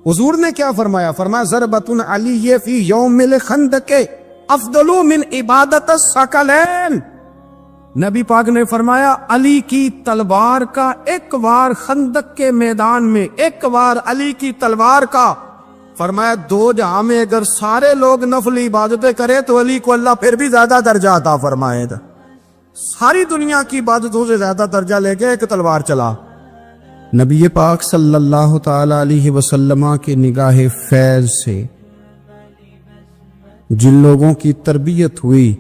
حضور نے کیا فرمایا؟ فرمایا ضربۃ علی فی یوم الخندق افضل من عبادت الثقلین۔ نبی پاک نے فرمایا علی کی تلوار کا ایک وار خندق کے میدان میں، ایک وار علی کی تلوار کا، فرمایا دو جہاں میں اگر سارے لوگ نفل عبادتیں کرے تو علی کو اللہ پھر بھی زیادہ درجہ عطا فرمائے گا۔ ساری دنیا کی عبادتوں سے زیادہ درجہ لے کے ایک تلوار چلا۔ نبی پاک صلی اللہ تعالی علیہ وسلم کی نگاہ فیض سے جن لوگوں کی تربیت ہوئی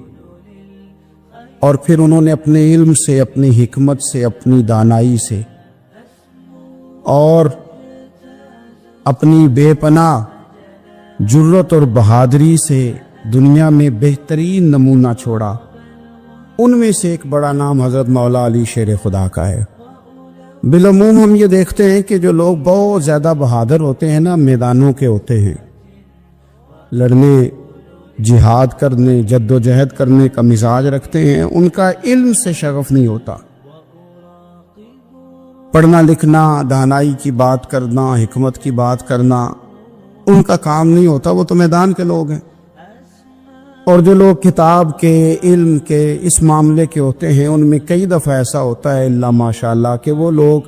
اور پھر انہوں نے اپنے علم سے، اپنی حکمت سے، اپنی دانائی سے اور اپنی بے پناہ جرت اور بہادری سے دنیا میں بہترین نمونہ چھوڑا، ان میں سے ایک بڑا نام حضرت مولا علی شیر خدا کا ہے۔ بالعموم ہم یہ دیکھتے ہیں کہ جو لوگ بہت زیادہ بہادر ہوتے ہیں نا، میدانوں کے ہوتے ہیں، لڑنے، جہاد کرنے، جد و جہد کرنے کا مزاج رکھتے ہیں، ان کا علم سے شغف نہیں ہوتا، پڑھنا لکھنا، دانائی کی بات کرنا، حکمت کی بات کرنا ان کا کام نہیں ہوتا، وہ تو میدان کے لوگ ہیں۔ اور جو لوگ کتاب کے، علم کے، اس معاملے کے ہوتے ہیں، ان میں کئی دفعہ ایسا ہوتا ہے اللہ ماشاءاللہ کہ وہ لوگ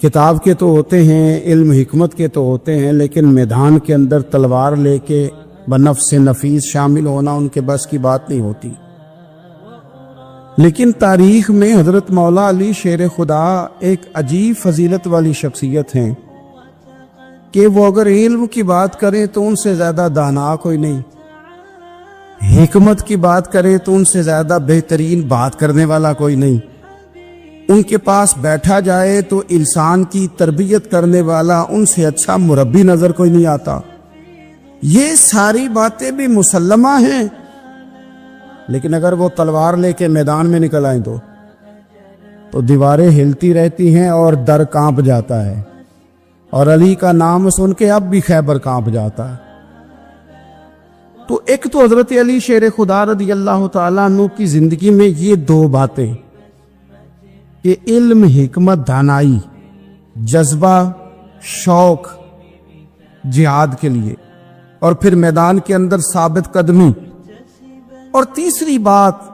کتاب کے تو ہوتے ہیں، علم حکمت کے تو ہوتے ہیں، لیکن میدان کے اندر تلوار لے کے بنفس نفیس شامل ہونا ان کے بس کی بات نہیں ہوتی۔ لیکن تاریخ میں حضرت مولا علی شیر خدا ایک عجیب فضیلت والی شخصیت ہیں کہ وہ اگر علم کی بات کریں تو ان سے زیادہ دانا کوئی نہیں، حکمت کی بات کریں تو ان سے زیادہ بہترین بات کرنے والا کوئی نہیں، ان کے پاس بیٹھا جائے تو انسان کی تربیت کرنے والا ان سے اچھا مربی نظر کوئی نہیں آتا۔ یہ ساری باتیں بھی مسلمہ ہیں، لیکن اگر وہ تلوار لے کے میدان میں نکل آئیں تو دیواریں ہلتی رہتی ہیں اور در کانپ جاتا ہے، اور علی کا نام سن کے اب بھی خیبر کانپ جاتا ہے۔ تو ایک تو حضرت علی شیر خدا رضی اللہ تعالیٰ عنہ کی زندگی میں یہ دو باتیں کہ علم، حکمت، دانائی، جذبہ، شوق جہاد کے لیے، اور پھر میدان کے اندر ثابت قدمی، اور تیسری بات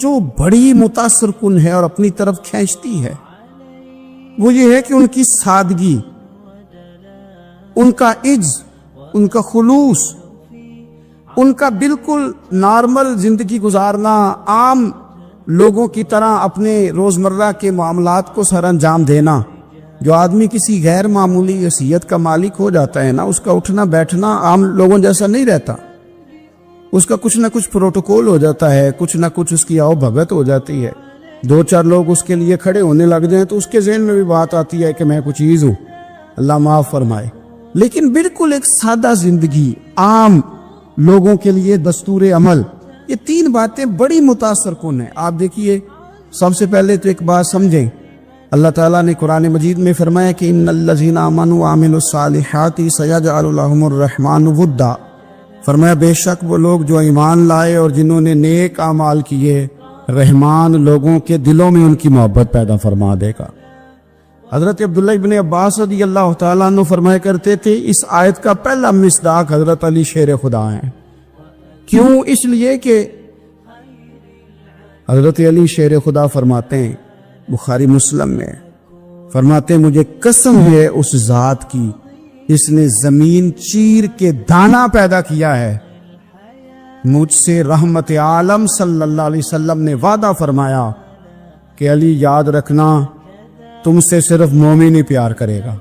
جو بڑی متاثر کن ہے اور اپنی طرف کھینچتی ہے وہ یہ ہے کہ ان کی سادگی، ان کا عجز، ان کا خلوص، ان کا بالکل نارمل زندگی گزارنا، عام لوگوں کی طرح اپنے روزمرہ کے معاملات کو سر انجام دینا۔ جو آدمی کسی غیر معمولی حیثیت کا مالک ہو جاتا ہے نا، اس کا اٹھنا بیٹھنا عام لوگوں جیسا نہیں رہتا، اس کا کچھ نہ کچھ پروٹوکول ہو جاتا ہے، کچھ نہ کچھ اس کی آؤ بھگت ہو جاتی ہے، دو چار لوگ اس کے لیے کھڑے ہونے لگ جائیں تو اس کے ذہن میں بھی بات آتی ہے کہ میں کچھ چیز ہوں، اللہ معاف فرمائے۔ لیکن بالکل ایک سادہ زندگی، عام لوگوں کے لیے دستور عمل، یہ تین باتیں بڑی متاثر کن ہیں۔ آپ دیکھیے، سب سے پہلے تو ایک بات سمجھیں، اللہ تعالیٰ نے قرآن مجید میں فرمایا کہ ان الذین آمنوا وعملوا الصالحات سیجعل لهم الرحمن ودا، فرمایا بے شک وہ لوگ جو ایمان لائے اور جنہوں نے نیک اعمال کیے، رحمان لوگوں کے دلوں میں ان کی محبت پیدا فرما دے گا۔ حضرت عبداللہ ابن عباس رضی اللہ تعالیٰ عنہ فرمایا کرتے تھے اس آیت کا پہلا مصداق حضرت علی شیر خدا ہیں۔ کیوں؟ اس لیے کہ حضرت علی شیر خدا فرماتے ہیں، بخاری مسلم میں فرماتے ہیں، مجھے قسم ہے اس ذات کی جس نے زمین چیر کے دانا پیدا کیا ہے، مجھ سے رحمت عالم صلی اللہ علیہ وسلم نے وعدہ فرمایا کہ علی یاد رکھنا تم سے صرف مومن ہی پیار کرے گا،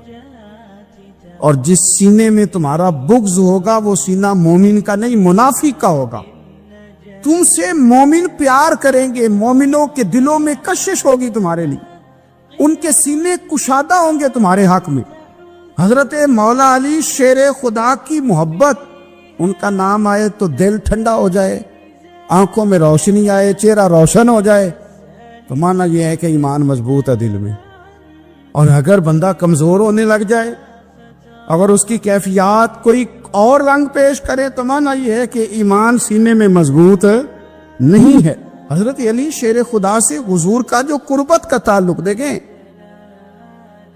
اور جس سینے میں تمہارا بغض ہوگا وہ سینہ مومن کا نہیں منافق کا ہوگا۔ تم سے مومن پیار کریں گے، مومنوں کے دلوں میں کشش ہوگی تمہارے لیے، ان کے سینے کشادہ ہوں گے تمہارے حق میں۔ حضرت مولا علی شیر خدا کی محبت، ان کا نام آئے تو دل ٹھنڈا ہو جائے، آنکھوں میں روشنی آئے، چہرہ روشن ہو جائے، تو مانا یہ ہے کہ ایمان مضبوط ہے دل میں۔ اور اگر بندہ کمزور ہونے لگ جائے، اگر اس کی کیفیات کوئی اور رنگ پیش کرے، تو مانا یہ ہے کہ ایمان سینے میں مضبوط نہیں ہے۔ حضرت علی شیر خدا سے حضور کا جو قربت کا تعلق دیکھیں،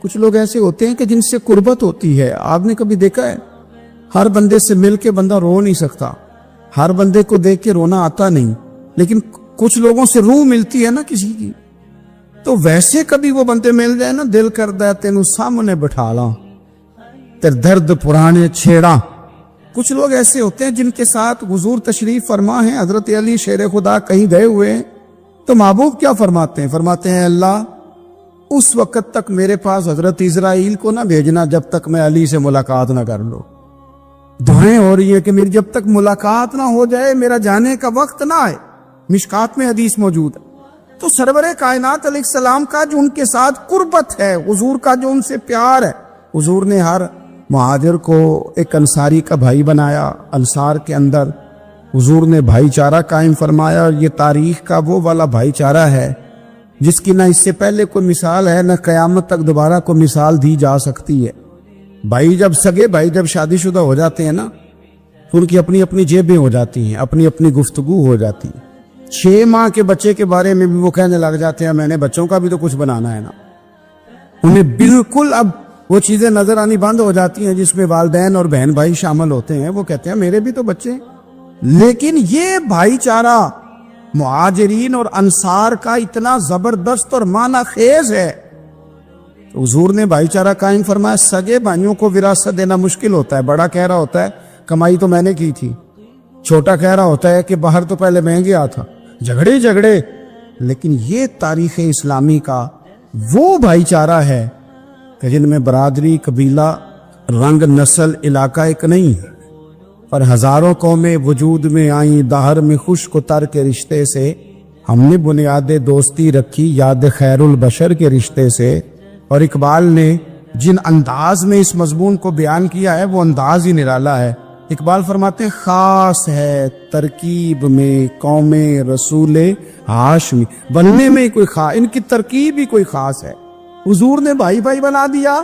کچھ لوگ ایسے ہوتے ہیں کہ جن سے قربت ہوتی ہے. آپ نے کبھی دیکھا ہے ہر بندے سے مل کے بندہ رو نہیں سکتا, ہر بندے کو دیکھ کے رونا آتا نہیں, لیکن کچھ لوگوں سے روح ملتی ہے نا کسی کی, تو ویسے کبھی وہ بندے مل جائے نا, دل کردا ہے تینوں سامنے بٹھا لاں تے درد پرانے چھیڑا. کچھ لوگ ایسے ہوتے ہیں جن کے ساتھ حضور تشریف فرما ہیں, حضرت علی شیر خدا کہیں گئے ہوئے ہیں, تو محبوب کیا فرماتے ہیں؟ فرماتے ہیں اللہ اس وقت تک میرے پاس حضرت اسرائیل کو نہ بھیجنا جب تک میں علی سے ملاقات نہ کر لوں. دعائیں ہو رہی ہیں کہ میری جب تک ملاقات نہ ہو جائے میرا جانے کا وقت نہ آئے. مشکات میں حدیث موجود ہے. تو سرور کائنات علیہ السلام کا جو ان کے ساتھ قربت ہے, حضور کا جو ان سے پیار ہے, حضور نے ہر مہاجر کو ایک انصاری کا بھائی بنایا. انصار کے اندر حضور نے بھائی چارہ قائم فرمایا, اور یہ تاریخ کا وہ والا بھائی چارہ ہے جس کی نہ اس سے پہلے کوئی مثال ہے, نہ قیامت تک دوبارہ کوئی مثال دی جا سکتی ہے. بھائی جب سگے بھائی جب شادی شدہ ہو جاتے ہیں نا, تو ان کی اپنی اپنی جیبیں ہو جاتی ہیں, اپنی اپنی گفتگو ہو جاتی ہے. 6 ماہ کے بچے کے بارے میں بھی وہ کہنے لگ جاتے ہیں میں نے بچوں کا بھی تو کچھ بنانا ہے نا. انہیں بالکل اب وہ چیزیں نظر آنی بند ہو جاتی ہیں جس میں والدین اور بہن بھائی شامل ہوتے ہیں. وہ کہتے ہیں میرے بھی تو بچے ہیں. لیکن یہ بھائی چارہ مہاجرین اور انصار کا اتنا زبردست اور معنی خیز ہے, تو حضور نے بھائی چارہ قائم فرمایا. سگے بھائیوں کو وراثت دینا مشکل ہوتا ہے. بڑا کہہ رہا ہوتا ہے کمائی تو میں نے کی تھی, چھوٹا کہہ رہا ہوتا ہے کہ باہر تو پہلے میں گیا تھا, جھگڑے. لیکن یہ تاریخ اسلامی کا وہ بھائی چارہ ہے کہ جن میں برادری, قبیلہ, رنگ, نسل, علاقہ ایک نہیں ہے, پر ہزاروں قومیں وجود میں آئیں. دہر میں خشک و تر کے رشتے سے ہم نے بنیاد دوستی رکھی, یاد خیر البشر کے رشتے سے. اور اقبال نے جن انداز میں اس مضمون کو بیان کیا ہے وہ انداز ہی نرالا ہے. اقبال فرماتے ہیں خاص ہے ترکیب میں قوم رسول ہاشمی. بننے میں کوئی خاص, ان کی ترکیب ہی کوئی خاص ہے. حضور نے بھائی بھائی بنا دیا.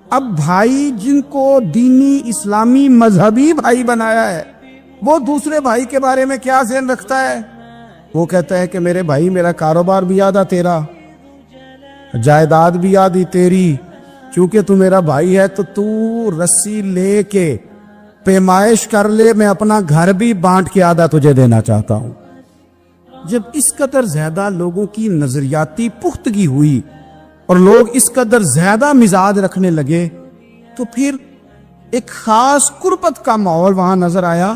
اب بھائی جن کو دینی اسلامی مذہبی بھائی بنایا ہے, وہ دوسرے بھائی کے بارے میں کیا ذہن رکھتا ہے؟ وہ کہتا ہے کہ میرے بھائی میرا کاروبار بھی یاد آ تیرا, جائیداد بھی یاد ہی تیری, چونکہ تو میرا بھائی ہے تو تو رسی لے کے پیمائش کر لے, میں اپنا گھر بھی بانٹ کے آدھا تجھے دینا چاہتا ہوں. جب اس قدر زیادہ لوگوں کی نظریاتی پختگی ہوئی اور لوگ اس قدر زیادہ مزاج رکھنے لگے, تو پھر ایک خاص قربت کا ماحول وہاں نظر آیا.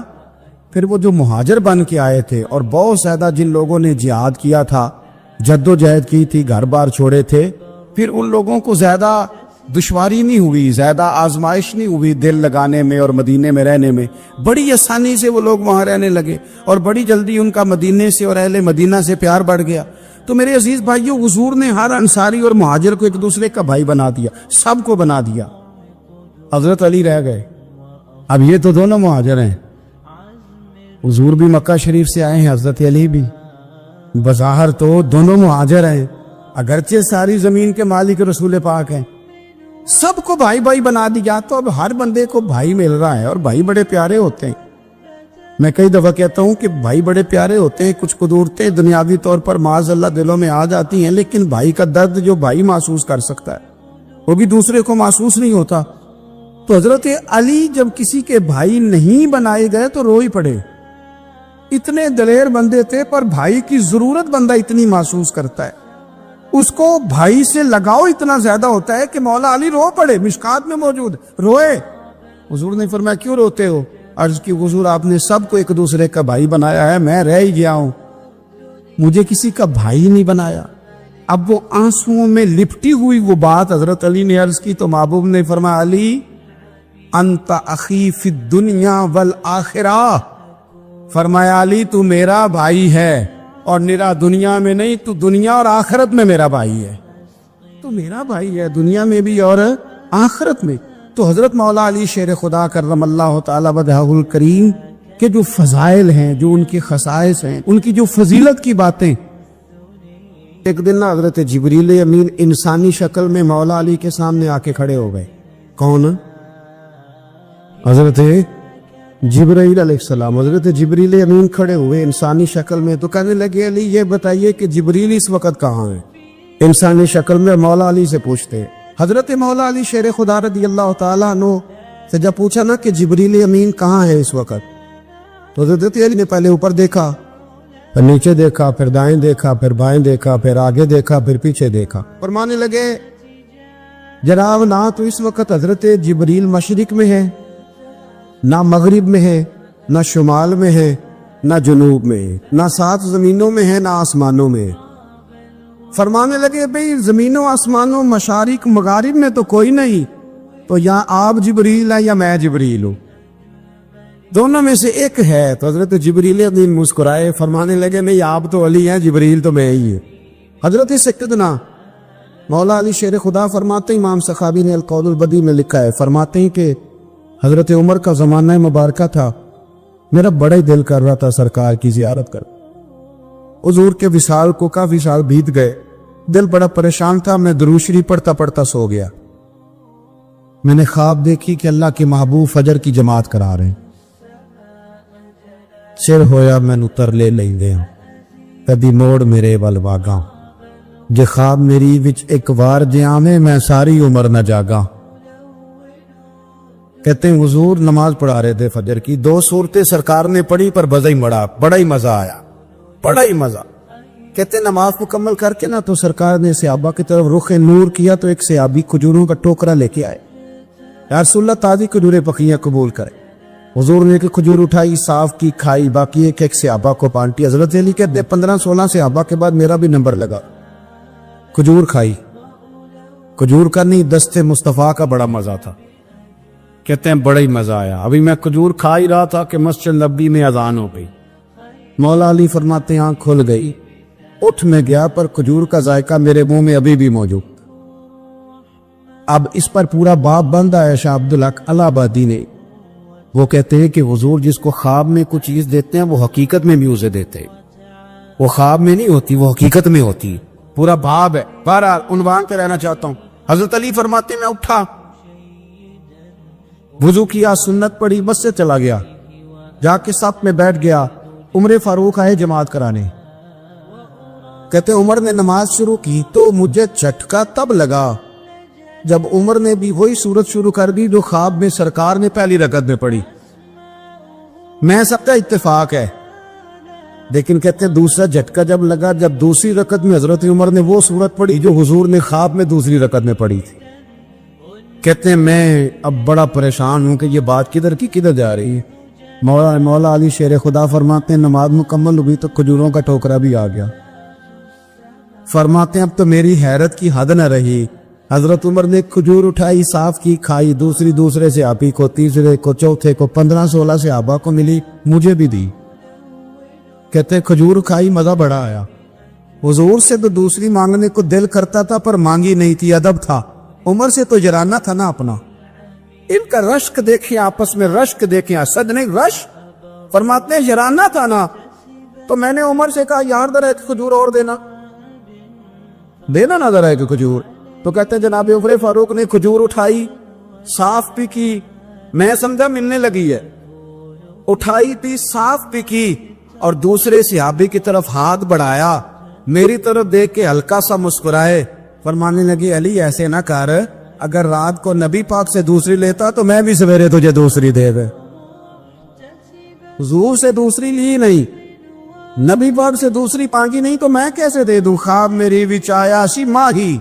پھر وہ جو مہاجر بن کے آئے تھے اور بہت زیادہ جن لوگوں نے جہاد کیا تھا, جد و جہد کی تھی, گھر بار چھوڑے تھے, پھر ان لوگوں کو زیادہ دشواری نہیں ہوئی, زیادہ آزمائش نہیں ہوئی دل لگانے میں اور مدینے میں رہنے میں. بڑی آسانی سے وہ لوگ وہاں رہنے لگے اور بڑی جلدی ان کا مدینے سے اور اہل مدینہ سے پیار بڑھ گیا. تو میرے عزیز بھائیو, حضور نے ہر انصاری اور مہاجر کو ایک دوسرے کا بھائی بنا دیا, سب کو بنا دیا. حضرت علی رہ گئے. اب یہ تو دونوں مہاجر ہیں, حضور بھی مکہ شریف سے آئے ہیں, حضرت علی بھی. بظاہر تو دونوں مہاجر ہیں, اگرچہ ساری زمین کے مالک رسول پاک ہیں. سب کو بھائی بھائی بنا دیا. تو اب ہر بندے کو بھائی مل رہا ہے, اور بھائی بڑے پیارے ہوتے ہیں. میں کئی دفعہ کہتا ہوں کہ بھائی بڑے پیارے ہوتے ہیں. کچھ قدورتیں دنیاوی طور پر معاذ اللہ دلوں میں آ جاتی ہیں, لیکن بھائی کا درد جو بھائی محسوس کر سکتا ہے وہ بھی دوسرے کو محسوس نہیں ہوتا. تو حضرت علی جب کسی کے بھائی نہیں بنائے گئے تو رو ہی پڑے. اتنے دلیر بندے تھے, پر بھائی کی ضرورت بندہ اتنی محسوس کرتا ہے, اس کو بھائی سے لگاؤ اتنا زیادہ ہوتا ہے کہ مولا علی رو پڑے. مشکات میں موجود, روئے. حضور نے فرمایا کیوں روتے ہو؟ عرض کی حضور آپ نے سب کو ایک دوسرے کا بھائی بنایا ہے, میں رہ ہی گیا ہوں, مجھے کسی کا بھائی نہیں بنایا. اب وہ آنسوؤں میں لپٹی ہوئی وہ بات حضرت علی نے عرض کی, تو محبوب نے فرمایا علی انت اخی فی الدنیا والآخرہ. فرمایا علی تو میرا بھائی ہے, اور نرا دنیا میں نہیں, تو دنیا اور آخرت میں میرا بھائی ہے. تو میرا بھائی ہے دنیا میں بھی اور آخرت میں. تو حضرت مولا علی شیر خدا کرم اللہ تعالی وجہہ الکریم کے جو فضائل ہیں, جو ان کے خصائص ہیں, ان کی جو فضیلت کی باتیں. ایک دن نا حضرت جبریل امین انسانی شکل میں مولا علی کے سامنے آ کے کھڑے ہو گئے. کون؟ حضرت جبرائیل علیہ السلام. حضرت جبریل امین کھڑے ہوئے انسانی شکل میں, تو کہنے لگے علی یہ بتائیے کہ جبریل اس وقت کہاں ہے؟ انسانی شکل میں مولا علی سے پوچھتے. حضرت مولا علی شیر خدا رضی اللہ تعالیٰ عنہ سے جب پوچھا نا کہ جبریل امین کہاں ہے اس وقت، تو حضرت علی نے پہلے اوپر دیکھا، پھر نیچے دیکھا، پھر دائیں دیکھا، پھر بائیں دیکھا، پھر آگے دیکھا، پھر پیچھے دیکھا، فرمانے لگے جناب نہ تو اس وقت حضرت جبریل مشرق میں ہے، نہ مغرب میں ہے، نہ شمال میں ہے، نہ جنوب میں ہے، نہ 7 زمینوں میں ہے، نہ آسمانوں میں ہے۔ فرمانے لگے بھئی زمینوں آسمانوں مشارق مغارب میں تو کوئی نہیں، تو یا آپ جبریل ہے یا میں جبریل ہوں، دونوں میں سے ایک ہے۔ تو حضرت جبریل امین مسکرائے، فرمانے لگے نہیں آپ تو علی ہیں، جبریل تو میں ہی ہے۔ حضرت سیدنا مولا علی شیر خدا فرماتے ہیں، امام سخاوی نے القول البدیع میں لکھا ہے، فرماتے ہیں کہ حضرت عمر کا زمانہ مبارکہ تھا، میرا بڑا ہی دل کر رہا تھا سرکار کی زیارت کر۔ حضور کے وصال کو کافی سال بیت گئے، دل بڑا پریشان تھا، میں درود شریف پڑھتا پڑھتا سو گیا۔ میں نے خواب دیکھی کہ اللہ کے محبوب فجر کی جماعت کرا رہے ہیں، چر ہویا مینوں ترلے لیندے ہاں، کدی موڑ میرے ول واگاں، جے خواب میری وچ ایک وار جے آویں میں ساری عمر نہ جاگاں۔ کہتے ہیں حضور نماز پڑھا رہے تھے فجر کی، 2 سورتیں سرکار نے پڑھی پر بڑا ہی مزہ آیا، بڑا ہی مزہ۔ کہتے ہیں نماز مکمل کر کے نا تو سرکار نے صحابہ کی طرف رخ نور کیا تو ایک صحابی کھجوروں کا ٹوکرا لے کے آئے، یا رسول اللہ تازی کھجوریں پکیاں قبول کرے۔ حضور نے ایک کھجور اٹھائی، صاف کی، کھائی، باقی ایک صحابہ کو بانٹی۔ حضرت علی کہتے ہیں 15-16 صحابہ کے بعد میرا بھی نمبر لگا، کھجور کھائی، کھجور کا نہیں دست مصطفیٰ کا بڑا مزہ تھا۔ کہتے ہیں بڑا ہی مزہ آیا، ابھی میں کھجور کھا ہی رہا تھا کہ مسجد نبی میں اذان ہو گئی۔ مولا علی فرماتے ہیں آنکھ کھل گئی، اٹھ میں گیا پر کھجور کا ذائقہ میرے منہ میں ابھی بھی موجود۔ اب اس پر پورا باب بند ہے شاہ عبدالحق الہ آبادی نے، وہ کہتے ہیں کہ حضور جس کو خواب میں کچھ چیز دیتے ہیں وہ حقیقت میں بھی اسے دیتے ہیں، وہ خواب میں نہیں ہوتی، وہ حقیقت میں ہوتی۔ پورا باب ہے، بہرحال عنوان پہ رہنا چاہتا ہوں۔ حضرت علی فرماتے میں اٹھا، وضو کیا، سنت پڑھی، بس سے چلا گیا، جا کے صف میں بیٹھ گیا۔ عمر فاروق آئے جماعت کرانے، کہتے عمر نے نماز شروع کی تو مجھے جھٹکا تب لگا جب عمر نے بھی وہی صورت شروع کر دی جو خواب میں سرکار نے پہلی رکعت میں پڑھی۔ میں سب کا اتفاق ہے، لیکن کہتے ہیں دوسرا جھٹکا جب لگا جب دوسری رکعت میں حضرت عمر نے وہ صورت پڑھی جو حضور نے خواب میں دوسری رکعت میں پڑھی تھی۔ کہتے ہیں میں اب بڑا پریشان ہوں کہ یہ بات کدھر کی کدھر جا رہی ہے۔ مولا علی شیر خدا فرماتے ہیں نماز مکمل ہوئی تو کھجوروں کا ٹوکرا بھی آ گیا۔ فرماتے ہیں اب تو میری حیرت کی حد نہ رہی، حضرت عمر نے کھجور اٹھائی، صاف کی، کھائی، دوسرے صحابی کو، تیسرے کو، چوتھے کو، 15-16 صحابہ کو ملی، مجھے بھی دی۔ کہتے ہیں کھجور کھائی، مزہ بڑا آیا۔ حضور سے تو دوسری مانگنے کو دل کرتا تھا پر مانگی نہیں تھی، ادب تھا۔ عمر سے تو جرانا تھا نا اپنا۔ ان کا رشک دیکھیں، آپس میں رشک دیکھیں، اسد نہیں رش۔ فرماتے ہیں جرانا تھا نا، تو میں نے عمر سے کہا یار ذرا ایک کھجور اور دینا نا ذرا ایک کھجور۔ تو کہتے ہیں جناب عمر فاروق نے کھجور اٹھائی، صاف بھی کی، میں سمجھا ملنے لگی ہے، اٹھائی بھی، صاف بھی کی، اور دوسرے صحابی کی طرف ہاتھ بڑھایا، میری طرف دیکھ کے ہلکا سا مسکرائے، فرمانے لگی علی ایسے نہ کر، اگر رات کو نبی پاک سے دوسری لیتا تو میں بھی سویرے تجھے دوسری دے دے۔ حضور سے دوسری لی نہیں، نبی پاک سے دوسری مانگی نہیں تو میں کیسے دے دوں؟ خواب میری وچ آیا سی ماہی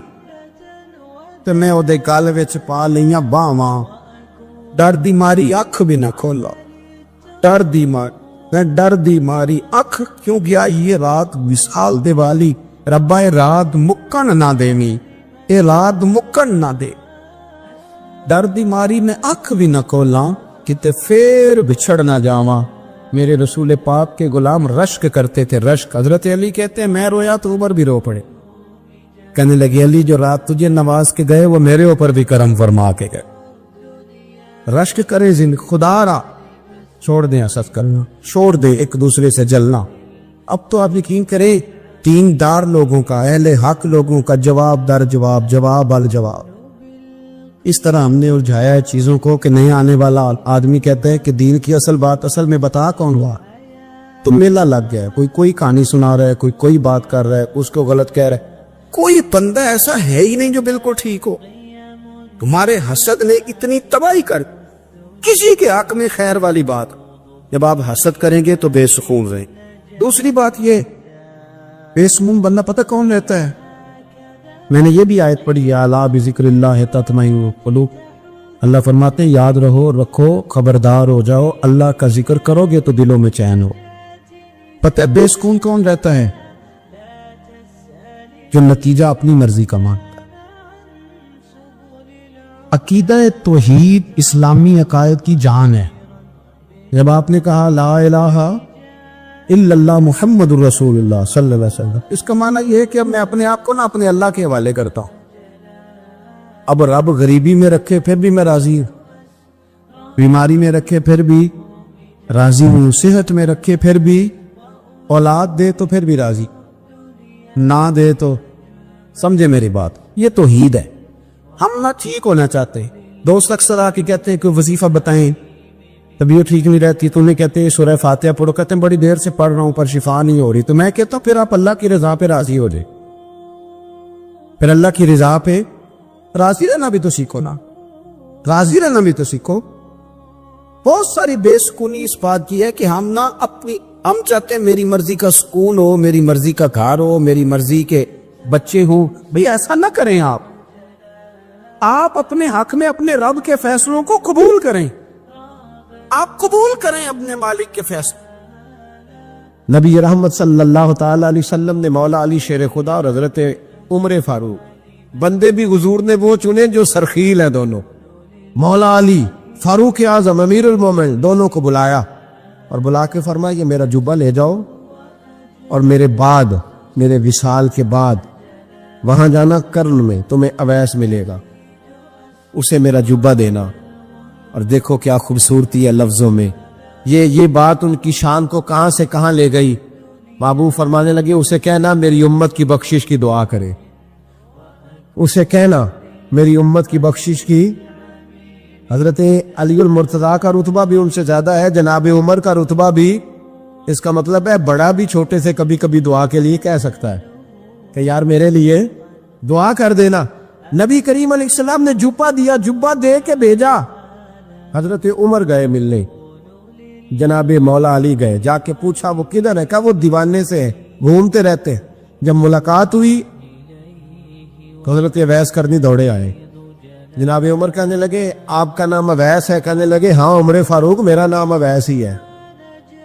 تے میں او دے گل وچ پا لیاں باواں، ڈر دی ماری اکھ بھی نہ کھولا، ڈر دی ماری اکھ کیوں گیا یہ رات وصال دے والی، ربا اے رات مکن نہ دیویں، اے رات مکن نہ دے، ڈر دی ماری میں اکھ بھی نہ کھولاں کتے پھر بچھڑ نہ جاواں۔ میرے رسول پاک کے غلام رشک کرتے تھے، رشک۔ حضرت علی کہتے ہیں میں رویا تو عمر بھی رو پڑے، کہنے لگے علی جو رات تجھے نواز کے گئے وہ میرے اوپر بھی کرم فرما کے گئے۔ رشک کرے خدا را، چھوڑ دیں حسد کرنا، چھوڑ دیں ایک دوسرے سے جلنا۔ اب تو آپ یقین کریں تین دار لوگوں کا، اہل حق لوگوں کا جواب در جواب، جواب الجواب، اس طرح ہم نے الجھایا ہے چیزوں کو کہ نہیں آنے والا آدمی کہتا ہے کہ دین کی اصل بات اصل میں بتا کون ہوا، تو میلہ لگ گیا ہے، کوئی کہانی سنا رہا ہے، کوئی بات کر رہا ہے، اس کو غلط کہہ رہا ہے، کوئی بندہ ایسا ہے ہی نہیں جو بالکل ٹھیک ہو۔ تمہارے حسد نے اتنی تباہی کر کسی کے حق میں خیر والی بات، جب آپ حسد کریں گے تو بے سکون رہیں۔ دوسری بات یہ، بے سکون بندہ پتہ کون رہتا ہے؟ میں نے یہ بھی آیت پڑھی، یا الا بذکر اللہ تطمئن القلوب، اللہ فرماتے ہیں یاد رکھو، خبردار ہو جاؤ، اللہ کا ذکر کرو گے تو دلوں میں چین ہو۔ پتہ بے سکون کون رہتا ہے؟ جو نتیجہ اپنی مرضی کا مانتا ہے۔ عقیدہ توحید اسلامی عقائد کی جان ہے۔ جب آپ نے کہا لا الہ الا اللہ محمد الرسول اللہ صلی اللہ علیہ وسلم، اس کا معنی یہ ہے کہ اب میں اپنے آپ کو نہ اپنے اللہ کے حوالے کرتا ہوں۔ اب رب غریبی میں رکھے پھر بھی میں راضی ہوں، بیماری میں رکھے پھر بھی راضی ہوں، صحت میں رکھے پھر بھی، اولاد دے تو پھر بھی راضی، نہ دے تو سمجھے میری بات۔ یہ توحید ہے۔ ہم نہ ٹھیک ہونا چاہتے، دوست اکثر آ کے کہتے ہیں کہ وظیفہ بتائیں، طبیعت ٹھیک نہیں رہتی، تو انہیں کہتے ہیں سورہ فاتحہ پڑھو، کہتے ہیں بڑی دیر سے پڑھ رہا ہوں پر شفا نہیں ہو رہی، تو میں کہتا ہوں پھر آپ اللہ کی رضا پہ راضی ہو جائے، پھر اللہ کی رضا پہ راضی رہنا بھی تو سیکھو نا، راضی رہنا بھی تو سیکھو۔ بہت ساری بے سکونی اس بات کی ہے کہ ہم چاہتے ہیں میری مرضی کا سکون ہو، میری مرضی کا گھر ہو، میری مرضی کے بچے ہوں۔ بھئی ایسا نہ کریں، آپ اپنے حق میں اپنے رب کے فیصلوں کو قبول کریں، آپ قبول کریں اپنے مالک کے فیصلے۔ نبی رحمت صلی اللہ تعالی علیہ وسلم نے مولا علی شیر خدا اور حضرت عمر فاروق، بندے بھی حضور نے وہ چنے جو سرخیل ہیں دونوں، مولا علی فاروق اعظم امیر المومنین، دونوں کو بلایا اور بلا کے فرمایا یہ میرا جبہ لے جاؤ اور میرے بعد، میرے وصال کے بعد وہاں جانا کرن میں تمہیں اویس ملے گا، اسے میرا جبہ دینا۔ اور دیکھو کیا خوبصورتی ہے لفظوں میں، یہ بات ان کی شان کو کہاں سے کہاں لے گئی۔ محبوب فرمانے لگے اسے کہنا میری امت کی بخشش کی دعا کرے، اسے کہنا میری امت کی بخشش کی۔ حضرت علی المرتضیٰ کا رتبہ بھی ان سے زیادہ ہے، جناب عمر کا رتبہ بھی، اس کا مطلب ہے بڑا بھی چھوٹے سے کبھی کبھی دعا کے لیے کہہ سکتا ہے کہ یار میرے لیے دعا کر دینا۔ نبی کریم علیہ السلام نے جبہ دیا، جبہ دے کے بھیجا۔ حضرت عمر گئے ملنے، جناب مولا علی گئے، جا کے پوچھا وہ کدھر ہے، کہا وہ دیوانے سے گھومتے رہتے۔ جب ملاقات ہوئی تو حضرت اویس کرنی دوڑے آئے، جناب عمر کہنے لگے آپ کا نام اویس ہے؟ کہنے لگے ہاں عمر فاروق میرا نام اویس ہی ہے۔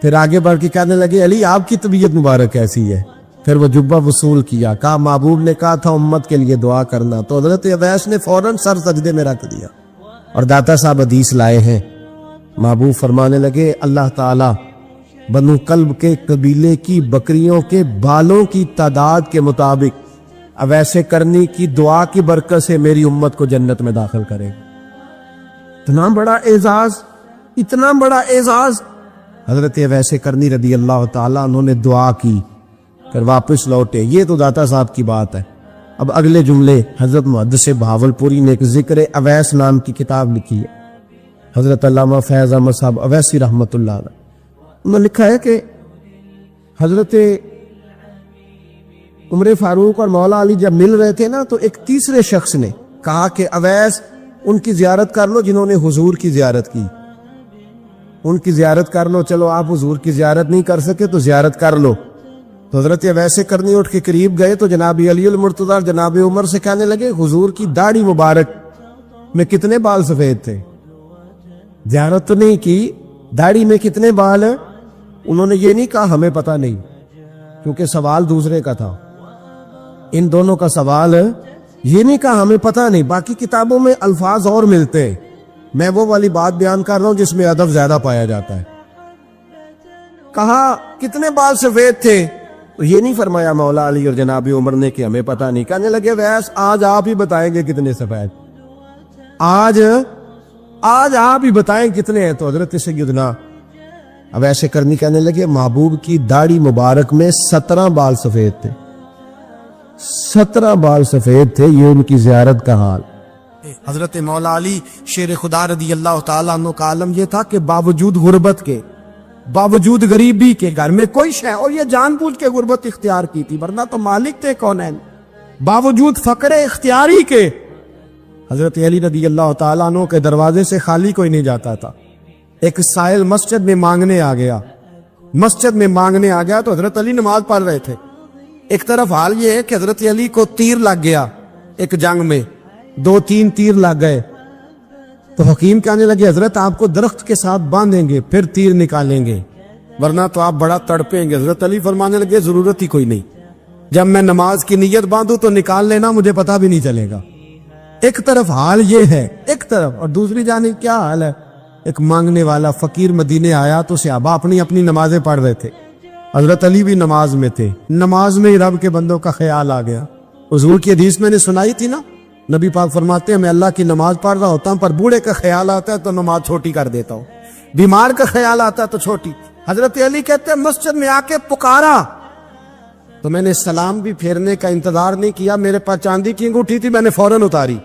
پھر آگے بڑھ کے کہنے لگے علی آپ کی طبیعت مبارک کیسی ہے؟ پھر وہ جبہ وصول کیا، کہا محبوب نے کہا تھا امت کے لیے دعا کرنا، تو حضرت اویس نے فوراً سر سجدے میں رکھ دیا۔ اور داتا صاحب حدیث لائے ہیں، محبوب فرمانے لگے اللہ تعالی بنو کلب کے قبیلے کی بکریوں کے بالوں کی تعداد کے مطابق اویس کرنی کی دعا کی برکت سے میری امت کو جنت میں داخل کرے۔ اتنا بڑا اعزاز، اتنا بڑا اعزاز۔ حضرت اویس کرنی رضی اللہ تعالیٰ انہوں نے دعا کی، پھر واپس لوٹے۔ یہ تو داتا صاحب کی بات ہے۔ اب اگلے جملے حضرت محدث بہاولپوری نے ایک ذکر اویس نام کی کتاب لکھی ہے، حضرت علامہ فیض احمد صاحب اویسی رحمۃ اللہ علیہ، انہوں نے لکھا ہے کہ حضرت عمر فاروق اور مولا علی جب مل رہے تھے نا، تو ایک تیسرے شخص نے کہا کہ اویس ان کی زیارت کر لو جنہوں نے حضور کی زیارت کی، ان کی زیارت کر لو، چلو آپ حضور کی زیارت نہیں کر سکے تو زیارت کر لو۔ تو حضرت اویس کرنی اٹھ کے قریب گئے تو جناب علی المرتضیٰ اور جناب عمر سے کہنے لگے حضور کی داڑھی مبارک میں کتنے بال سفید تھے؟ زیارت تو نہیں کی، داڑھی میں کتنے بال ہیں؟ انہوں نے یہ نہیں کہا ہمیں پتہ نہیں، کیونکہ سوال دوسرے کا تھا۔ ان دونوں کا سوال یہ نہیں کہا ہمیں پتہ نہیں، باقی کتابوں میں الفاظ اور ملتے ہیں، میں وہ والی بات بیان کر رہا ہوں جس میں ادب زیادہ پایا جاتا ہے۔ کہا کتنے بال سفید تھے؟ تو یہ نہیں فرمایا مولا علی اور جناب عمر نے کہ ہمیں پتہ نہیں، کہنے لگے ویس آج آپ ہی بتائیں گے کتنے سفید، آج آپ ہی بتائیں کتنے ہیں۔ تو حضرت سیدنا اویس کرنی کہنے لگے محبوب کی داڑھی مبارک میں 17 بال سفید تھے، 17 بال سفید تھے، یہ ان کی زیارت کا حال۔ حضرت مولا علی شیر خدا رضی اللہ تعالیٰ عنہ کا عالم یہ تھا کہ باوجود غربت کے، باوجود غریبی کے، گھر میں کوئی شے، اور یہ جان بوجھ کے غربت اختیار کی تھی ورنہ تو مالک تھے کونین، باوجود فقر اختیاری کے حضرت علی رضی اللہ تعالیٰ عنہ کے دروازے سے خالی کوئی نہیں جاتا تھا. ایک سائل مسجد میں مانگنے آ گیا. تو حضرت علی نماز پڑھ رہے تھے. ایک طرف حال یہ ہے کہ حضرت علی کو تیر لگ گیا ایک جنگ میں, 2-3 تیر لگ گئے. تو حکیم کہنے لگے حضرت آپ کو درخت کے ساتھ باندھیں گے پھر تیر نکالیں گے ورنہ تو آپ بڑا تڑپیں گے. حضرت علی فرمانے لگے ضرورت ہی کوئی نہیں, جب میں نماز کی نیت باندھوں تو نکال لینا, مجھے پتہ بھی نہیں چلے گا. ایک طرف حال یہ ہے, ایک طرف, اور دوسری جانب کیا حال ہے. ایک مانگنے والا فقیر مدینے آیا تو صحابہ اپنی اپنی نمازیں پڑھ رہے تھے. حضرت علی بھی نماز میں تھے. نماز میں ہی رب کے بندوں کا خیال آ گیا. حضور کی حدیث میں نے سنائی تھی نا, نبی پاک فرماتے ہیں میں اللہ کی نماز پڑھ رہا ہوتا ہوں پر بوڑھے کا خیال آتا ہے تو نماز چھوٹی کر دیتا ہوں, بیمار کا خیال آتا ہے تو چھوٹی. حضرت علی کہتے ہیں مسجد میں آ کے پکارا تو میں نے سلام بھی پھیرنے کا انتظار نہیں کیا, میرے پاس چاندی کی انگوٹھی تھی, میں نے فوراً اتاری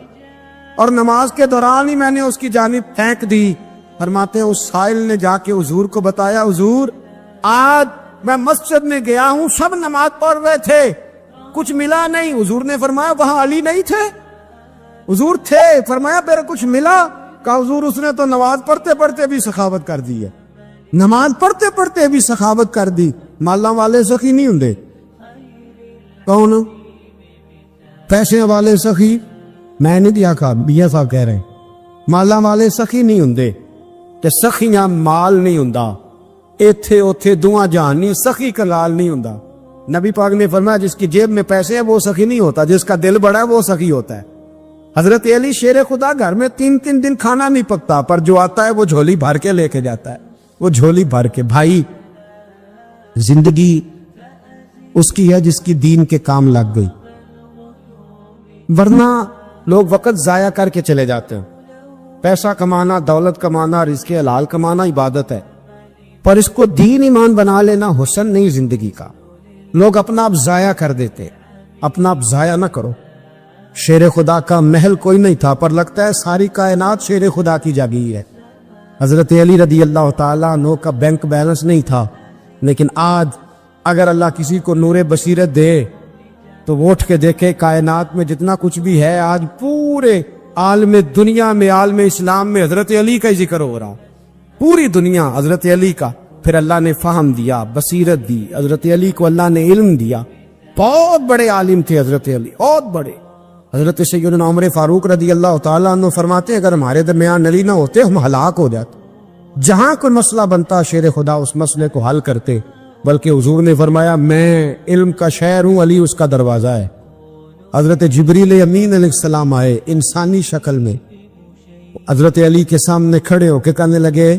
اور نماز کے دوران ہی میں نے اس کی جانب پھینک دی. فرماتے ہیں اس سائل نے جا کے حضور کو بتایا, حضور آج میں مسجد میں گیا ہوں, سب نماز پڑھ رہے تھے, کچھ ملا نہیں. حضور نے فرمایا وہاں علی نہیں تھے؟ حضور تھے. فرمایا پھر کچھ ملا؟ کہا حضور اس نے تو نماز پڑھتے پڑھتے بھی سخاوت کر دی ہے, نماز پڑھتے پڑھتے بھی سخاوت کر دی. مالاں والے سخی نہیں ہوندے. کون پیسے والے سخی؟ میں نہیں دیا کہا, میاں صاحب کہہ رہے ہیں مالاں والے سخی نہیں ہوندے. کہ سخیاں مال نہیں ہوندا, ایتھے اوتھے دعا جہان نہیں, سخی کلال نہیں ہوندا. نبی پاک نے فرمایا جس کی جیب میں پیسے ہیں وہ سخی نہیں ہوتا, جس کا دل بڑا ہے وہ سخی ہوتا ہے. حضرت علی شیر خدا گھر میں 3 دن کھانا نہیں پکتا, پر جو آتا ہے وہ جھولی بھر کے لے کے جاتا ہے, وہ جھولی بھر کے. بھائی زندگی اس کی ہے جس کی دین کے کام لگ گئی, ورنہ لوگ وقت ضائع کر کے چلے جاتے ہیں. پیسہ کمانا, دولت کمانا, رزق حلال کمانا عبادت ہے, پر اس کو دین ایمان بنا لینا حسن نہیں زندگی کا. لوگ اپنا آپ ضائع کر دیتے, اپنا آپ ضائع نہ کرو. شیر خدا کا محل کوئی نہیں تھا, پر لگتا ہے ساری کائنات شیر خدا کی جاگی ہے. حضرت علی رضی اللہ تعالیٰ عنہ کا بینک بیلنس نہیں تھا, لیکن آج اگر اللہ کسی کو نور بصیرت دے تو وہ اٹھ کے دیکھے کائنات میں جتنا کچھ بھی ہے, آج پورے عالم دنیا میں, عالم اسلام میں حضرت علی کا ہی ذکر ہو رہا. پوری دنیا حضرت علی کا. پھر اللہ نے فہم دیا, بصیرت دی, حضرت علی کو اللہ نے علم دیا. بہت بڑے عالم تھے حضرت علی, بہت بڑے. حضرت سیدنا عمر فاروق رضی اللہ تعالیٰ عنہ فرماتے ہیں اگر ہمارے درمیان علی نہ ہوتے ہم ہلاک ہو جاتے. جہاں کوئی مسئلہ بنتا شیر خدا اس مسئلے کو حل کرتے, بلکہ حضور نے فرمایا میں علم کا شہر ہوں, علی اس کا دروازہ ہے. حضرت جبریل امین علیہ السلام آئے انسانی شکل میں, حضرت علی کے سامنے کھڑے ہو کے کہنے لگے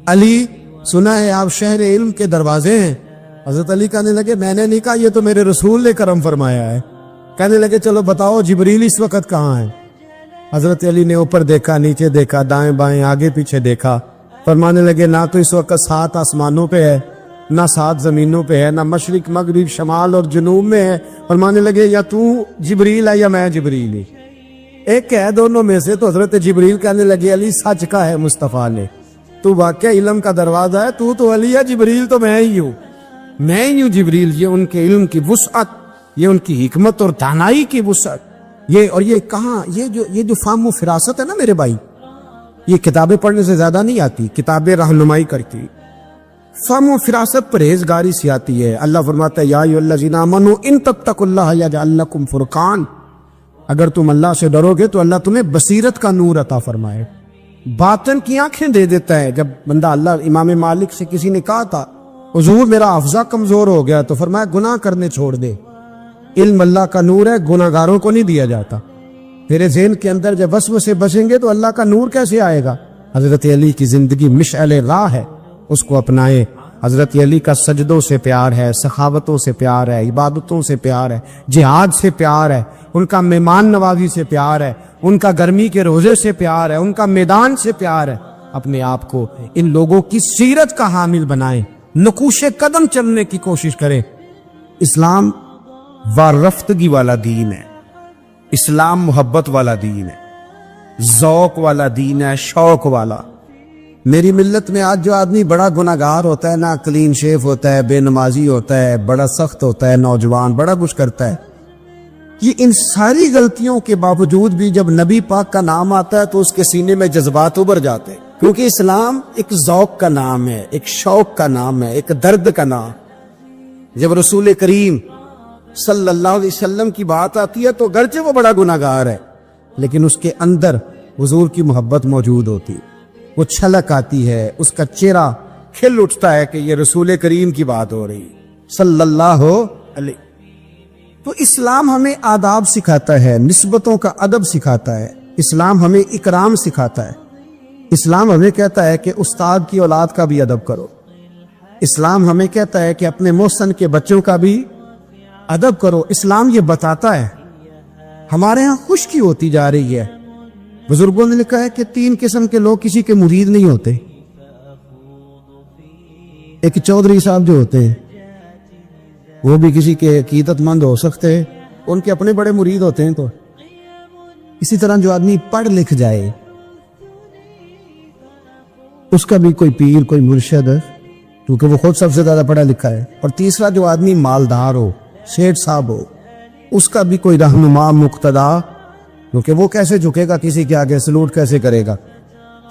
علی سنا ہے آپ شہر علم کے دروازے ہیں. حضرت علی کہنے لگے میں نے نہیں کہا, یہ تو میرے رسول نے کرم فرمایا ہے. کہنے لگے چلو بتاؤ جبریل اس وقت کہاں ہے؟ حضرت علی نے اوپر دیکھا, نیچے دیکھا, دائیں بائیں, آگے پیچھے دیکھا. فرمانے لگے نہ تو اس وقت 7 آسمانوں پہ ہے, نہ 7 زمینوں پہ ہے, نہ مشرق مغرب شمال اور جنوب میں ہے. فرمانے لگے یا تو جبریل ہے یا میں جبریل ہی, ایک ہے دونوں میں سے. تو حضرت جبریل کہنے لگے علی سچ کا ہے مصطفیٰ نے, تو واقعہ علم کا دروازہ ہے, تو علی ہے, جبریل تو میں ہی ہوں, میں ہی ہوں جبریل. یہ ان کے علم کی وسعت, یہ ان کی حکمت اور دانائی کی وسعت. یہ کہاں یہ جو فہم و فراست ہے نا میرے بھائی, یہ کتابیں پڑھنے سے زیادہ نہیں آتی, کتابیں رہنمائی کرتی. فہم و فراست پرہیزگاری سے آتی ہے. اللہ فرماتا ہے یا ایھا الذین آمنوا ان تتقوا اللہ یجعل لکم فرقان, اگر تم اللہ سے ڈرو گے تو اللہ تمہیں بصیرت کا نور عطا فرمائے, باطن کی آنکھیں دے دیتا ہے. جب بندہ اللہ امام مالک سے کسی نے کہا تھا حضور میرا حافظہ کمزور ہو گیا, تو فرمایا گناہ کرنے چھوڑ دے, علم اللہ کا نور ہے, گناہگاروں کو نہیں دیا جاتا. تیرے ذہن کے اندر جب وسوسے بسیں گے تو اللہ کا نور کیسے آئے گا؟ حضرت علی کی زندگی مشعل راہ ہے, اس کو اپنائے. حضرت علی کا سجدوں سے پیار ہے, سخاوتوں سے پیار ہے, عبادتوں سے پیار ہے, جہاد سے پیار ہے, ان کا مہمان نوازی سے پیار ہے, ان کا گرمی کے روزے سے پیار ہے, ان کا میدان سے پیار ہے. اپنے آپ کو ان لوگوں کی سیرت کا حامل بنائیں, نقوش قدم چلنے کی کوشش کریں. اسلام وارفتگی والا دین ہے, اسلام محبت والا دین ہے, ذوق والا دین ہے, شوق والا. میری ملت میں آج جو آدمی بڑا گناہگار ہوتا ہے نا, کلین شیف ہوتا ہے, بے نمازی ہوتا ہے, بڑا سخت ہوتا ہے, نوجوان بڑا کچھ کرتا ہے, یہ ان ساری غلطیوں کے باوجود بھی جب نبی پاک کا نام آتا ہے تو اس کے سینے میں جذبات ابھر جاتے ہیں، کیونکہ اسلام ایک ذوق کا نام ہے، ایک شوق کا نام ہے، ایک درد کا نام۔ جب رسول کریم صلی اللہ علیہ وسلم کی بات آتی ہے تو گرچہ وہ بڑا گناہگار ہے لیکن اس کے اندر حضور کی محبت موجود ہوتی، وہ چھلک آتی ہے، اس کا چہرہ کھل اٹھتا ہے کہ یہ رسول کریم کی بات ہو رہی صلی اللہ علیہ۔ تو اسلام ہمیں آداب سکھاتا ہے، نسبتوں کا ادب سکھاتا ہے، اسلام ہمیں اکرام سکھاتا ہے، اسلام ہمیں کہتا ہے کہ استاد کی اولاد کا بھی ادب کرو، اسلام ہمیں کہتا ہے کہ اپنے محسن کے بچوں کا بھی ادب کرو۔ اسلام یہ بتاتا ہے۔ ہمارے ہاں خشکی ہوتی جا رہی ہے، بزرگوں نے لکھا ہے کہ 3 قسم کے لوگ کسی کے مرید نہیں ہوتے۔ ایک چودھری صاحب جو ہوتے ہیں وہ بھی کسی کے عقیدت مند ہو سکتے ہیں، ان کے اپنے بڑے مرید ہوتے ہیں۔ تو اسی طرح جو آدمی پڑھ لکھ جائے اس کا بھی کوئی پیر، کوئی مرشد ہے، کیونکہ وہ خود سب سے زیادہ پڑھا لکھا ہے۔ اور تیسرا جو آدمی مالدار ہو، شیخ صاحب ہو، اس کا بھی کوئی رہنما، مقتدا، کیونکہ وہ کیسے جھکے گا کسی کے آگے، سلوٹ کیسے کرے گا۔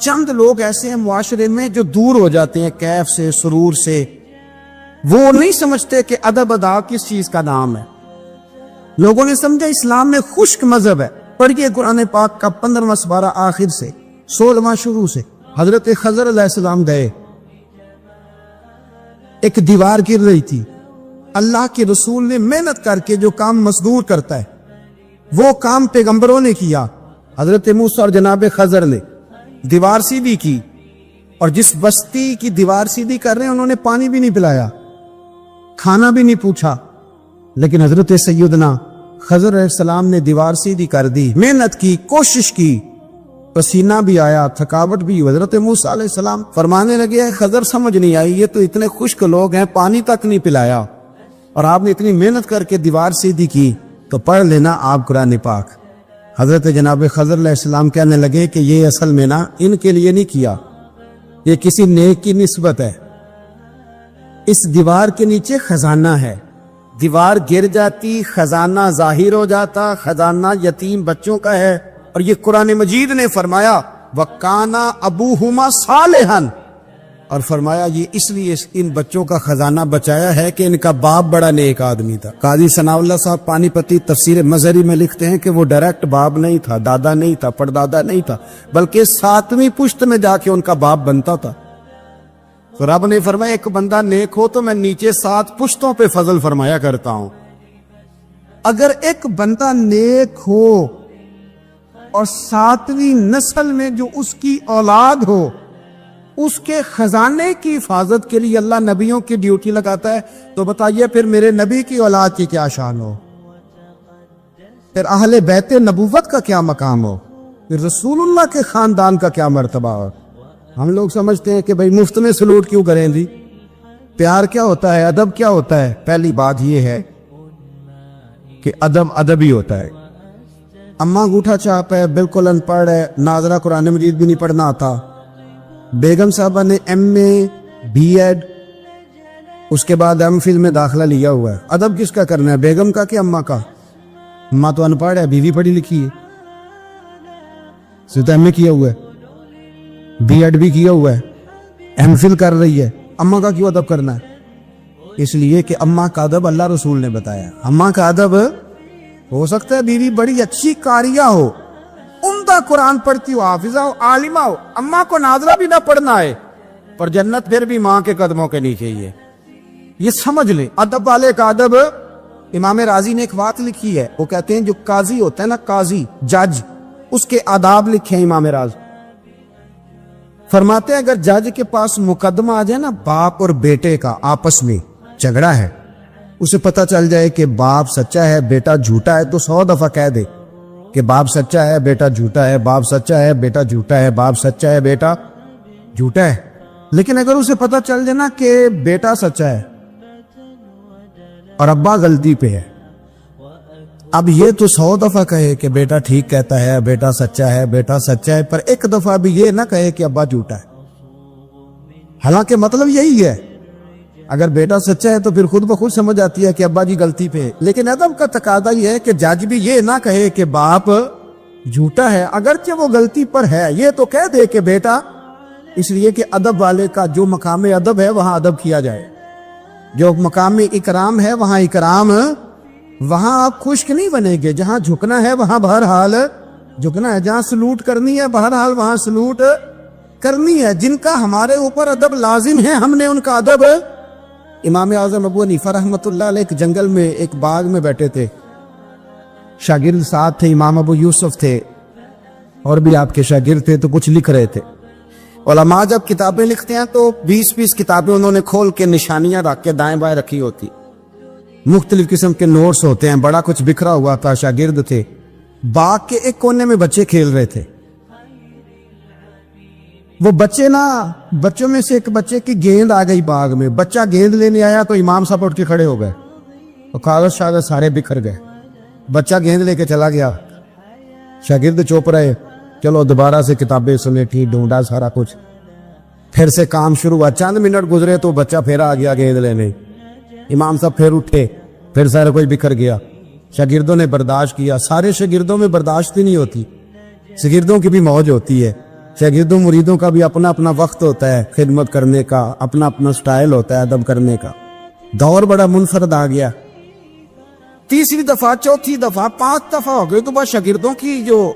چند لوگ ایسے ہیں معاشرے میں جو دور ہو جاتے ہیں کیف سے، سرور سے، وہ نہیں سمجھتے کہ ادب ادا کس چیز کا نام ہے۔ لوگوں نے سمجھا اسلام میں خشک مذہب ہے۔ پڑھیے قرآن پاک کا 15واں سپارہ آخر سے 16واں شروع سے۔ حضرت خضر علیہ السلام گئے، ایک دیوار گر رہی تھی، اللہ کے رسول نے محنت کر کے جو کام مزدور کرتا ہے وہ کام پیغمبروں نے کیا۔ حضرت موسیٰ اور جناب خضر نے دیوار سیدھی کی، اور جس بستی کی دیوار سیدھی کر رہے ہیں انہوں نے پانی بھی نہیں پلایا، کھانا بھی نہیں پوچھا، لیکن حضرت سیدنا خضر علیہ السلام نے دیوار سیدھی کر دی، محنت کی، کوشش کی، پسینہ بھی آیا، تھکاوٹ بھی۔ حضرت موسیٰ علیہ السلام فرمانے لگے خضر سمجھ نہیں آئی، یہ تو اتنے خشک لوگ ہیں، پانی تک نہیں پلایا، اور آپ نے اتنی محنت کر کے دیوار سیدھی کی، تو پڑھ لینا آپ قرآن پاک۔ حضرت جناب خضر علیہ السلام کہنے لگے کہ یہ اصل میں نا ان کے لیے نہیں کیا، یہ کسی نیک کی نسبت ہے، اس دیوار کے نیچے خزانہ ہے، دیوار گر جاتی خزانہ ظاہر ہو جاتا، خزانہ یتیم بچوں کا ہے۔ اور یہ قرآن مجید نے فرمایا وَكَانَ أَبُوهُمَا صَالِحًا، اور فرمایا یہ اس لیے ان بچوں کا خزانہ بچایا ہے کہ ان کا باپ بڑا نیک آدمی تھا۔ قاضی ثناء اللہ صاحب پانی پتی تفسیر مظہری میں لکھتے ہیں کہ وہ ڈائریکٹ باپ نہیں تھا، دادا نہیں تھا، پردادا نہیں تھا، بلکہ 7ویں پشت میں جا کے ان کا باپ بنتا تھا۔ تو رب نے فرمایا ایک بندہ نیک ہو تو میں نیچے 7 پشتوں پہ فضل فرمایا کرتا ہوں۔ اگر ایک بندہ نیک ہو اور 7ویں نسل میں جو اس کی اولاد ہو، اس کے خزانے کی حفاظت کے لیے اللہ نبیوں کی ڈیوٹی لگاتا ہے، تو بتائیے پھر میرے نبی کی اولاد کی کیا شان ہو، پھر اہل بیت نبوت کا کیا مقام ہو، پھر رسول اللہ کے خاندان کا کیا مرتبہ ہو۔ ہم لوگ سمجھتے ہیں کہ بھئی مفت میں سلوٹ کیوں کریں جی، پیار کیا ہوتا ہے، ادب کیا ہوتا ہے۔ پہلی بات یہ ہے کہ ادب ہی ہوتا ہے۔ اماں انگوٹھا چھاپ ہے، بالکل ان پڑھ ہے، ناظرہ قرآن مجید بھی نہیں پڑھنا آتا، بیگم صاحبہ نے MA B.Ed اس کے بعد MPhil میں داخلہ لیا ہوا ہے، ادب کس کا کرنا ہے، بیگم کا کہ اماں کا؟ اماں تو ان پڑھ ہے، بیوی پڑھی لکھی ہے، صرف MA کیا ہوا ہے، B.Ed بھی کیا ہوا ہے، MPhil کر رہی ہے، اماں کا کیوں ادب کرنا ہے؟ اس لیے کہ اماں کا ادب اللہ رسول نے بتایا۔ اماں کا ادب ہو سکتا ہے بیوی بڑی اچھی قاریہ ہو، عمدہ قرآن پڑھتی ہو، حافظہ ہو، عالمہ ہو، اماں کو ناظرہ بھی نہ پڑھنا ہے، پر جنت پھر بھی ماں کے قدموں کے نیچے ہی ہے۔ یہ سمجھ لیں ادب والے کا ادب۔ امام راضی نے ایک بات لکھی ہے، وہ کہتے ہیں جو قاضی ہوتا ہے نا، قاضی جج، اس کے آداب لکھے ہیں امام راضی۔ فرماتے ہیں اگر جج کے پاس مقدمہ آ جائے نا باپ اور بیٹے کا آپس میں جھگڑا ہے، اسے پتہ چل جائے کہ باپ سچا ہے بیٹا جھوٹا ہے، تو 100 دفعہ کہہ دے کہ باپ سچا ہے بیٹا جھوٹا ہے، باپ سچا ہے بیٹا جھوٹا ہے، باپ سچا ہے بیٹا جھوٹا ہے۔ لیکن اگر اسے پتہ چل جائے نا کہ بیٹا سچا ہے اور ابا غلطی پہ ہے، اب یہ تو 100 دفعہ کہے کہ بیٹا ٹھیک کہتا ہے، بیٹا سچا ہے، بیٹا سچا ہے، پر ایک دفعہ بھی یہ نہ کہے کہ ابا جھوٹا ہے۔ حالانکہ مطلب یہی ہے اگر بیٹا سچا ہے تو پھر خود بخود سمجھ آتی ہے کہ ابا جی غلطی پہ ہے. لیکن ادب کا تقاضا یہ ہے کہ جج بھی یہ نہ کہے کہ باپ جھوٹا ہے اگرچہ وہ غلطی پر ہے, یہ تو کہہ دے کہ بیٹا, اس لیے کہ ادب والے کا جو مقام ادب ہے وہاں ادب کیا جائے, جو مقام اکرام ہے وہاں اکرام, وہاں آپ خشک نہیں بنیں گے. جہاں جھکنا ہے وہاں بہرحال جھکنا ہے, جہاں سلوٹ کرنی ہے بہرحال وہاں سلوٹ کرنی ہے. جن کا ہمارے اوپر ادب لازم ہے ہم نے ان کا ادب. امام اعظم ابو حنیفہ رحمۃ اللہ علیہ ایک جنگل میں ایک باغ میں بیٹھے تھے, شاگرد ساتھ تھے, امام ابو یوسف تھے اور بھی آپ کے شاگرد تھے, تو کچھ لکھ رہے تھے. علماء جب کتابیں لکھتے ہیں تو 20 کتابیں انہوں نے کھول کے نشانیاں رکھ کے دائیں بائیں رکھی ہوتی, مختلف قسم کے نوٹس ہوتے ہیں, بڑا کچھ بکھرا ہوا تھا. شاگرد تھے, باغ کے ایک کونے میں بچے کھیل رہے تھے. وہ بچے بچوں میں سے ایک بچے کی گیند آ گئی باغ میں. بچہ گیند لینے آیا تو امام صاحب اٹھ کے کھڑے ہو گئے اور کاغذ شاغذ سارے بکھر گئے. بچہ گیند لے کے چلا گیا, شاگرد چوپ رہے, چلو دوبارہ سے کتابیں سمیٹی, ڈھونڈا سارا کچھ, پھر سے کام شروع ہوا. چند منٹ گزرے تو بچہ پھر آ گیا گیند لینے. امام صاحب پھر اٹھے, پھر سارا کوئی بکھر گیا. شاگردوں نے برداشت کیا. سارے شاگردوں میں برداشت ہی نہیں ہوتی, شاگردوں کی بھی موج ہوتی ہے. شاگردوں مریدوں کا بھی اپنا اپنا وقت ہوتا ہے خدمت کرنے کا, اپنا اپنا سٹائل ہوتا ہے ادب کرنے کا. دور بڑا منفرد آ گیا. تیسری دفعہ, چوتھی دفعہ, 5 دفعہ ہو گئی تو بس شاگردوں کی جو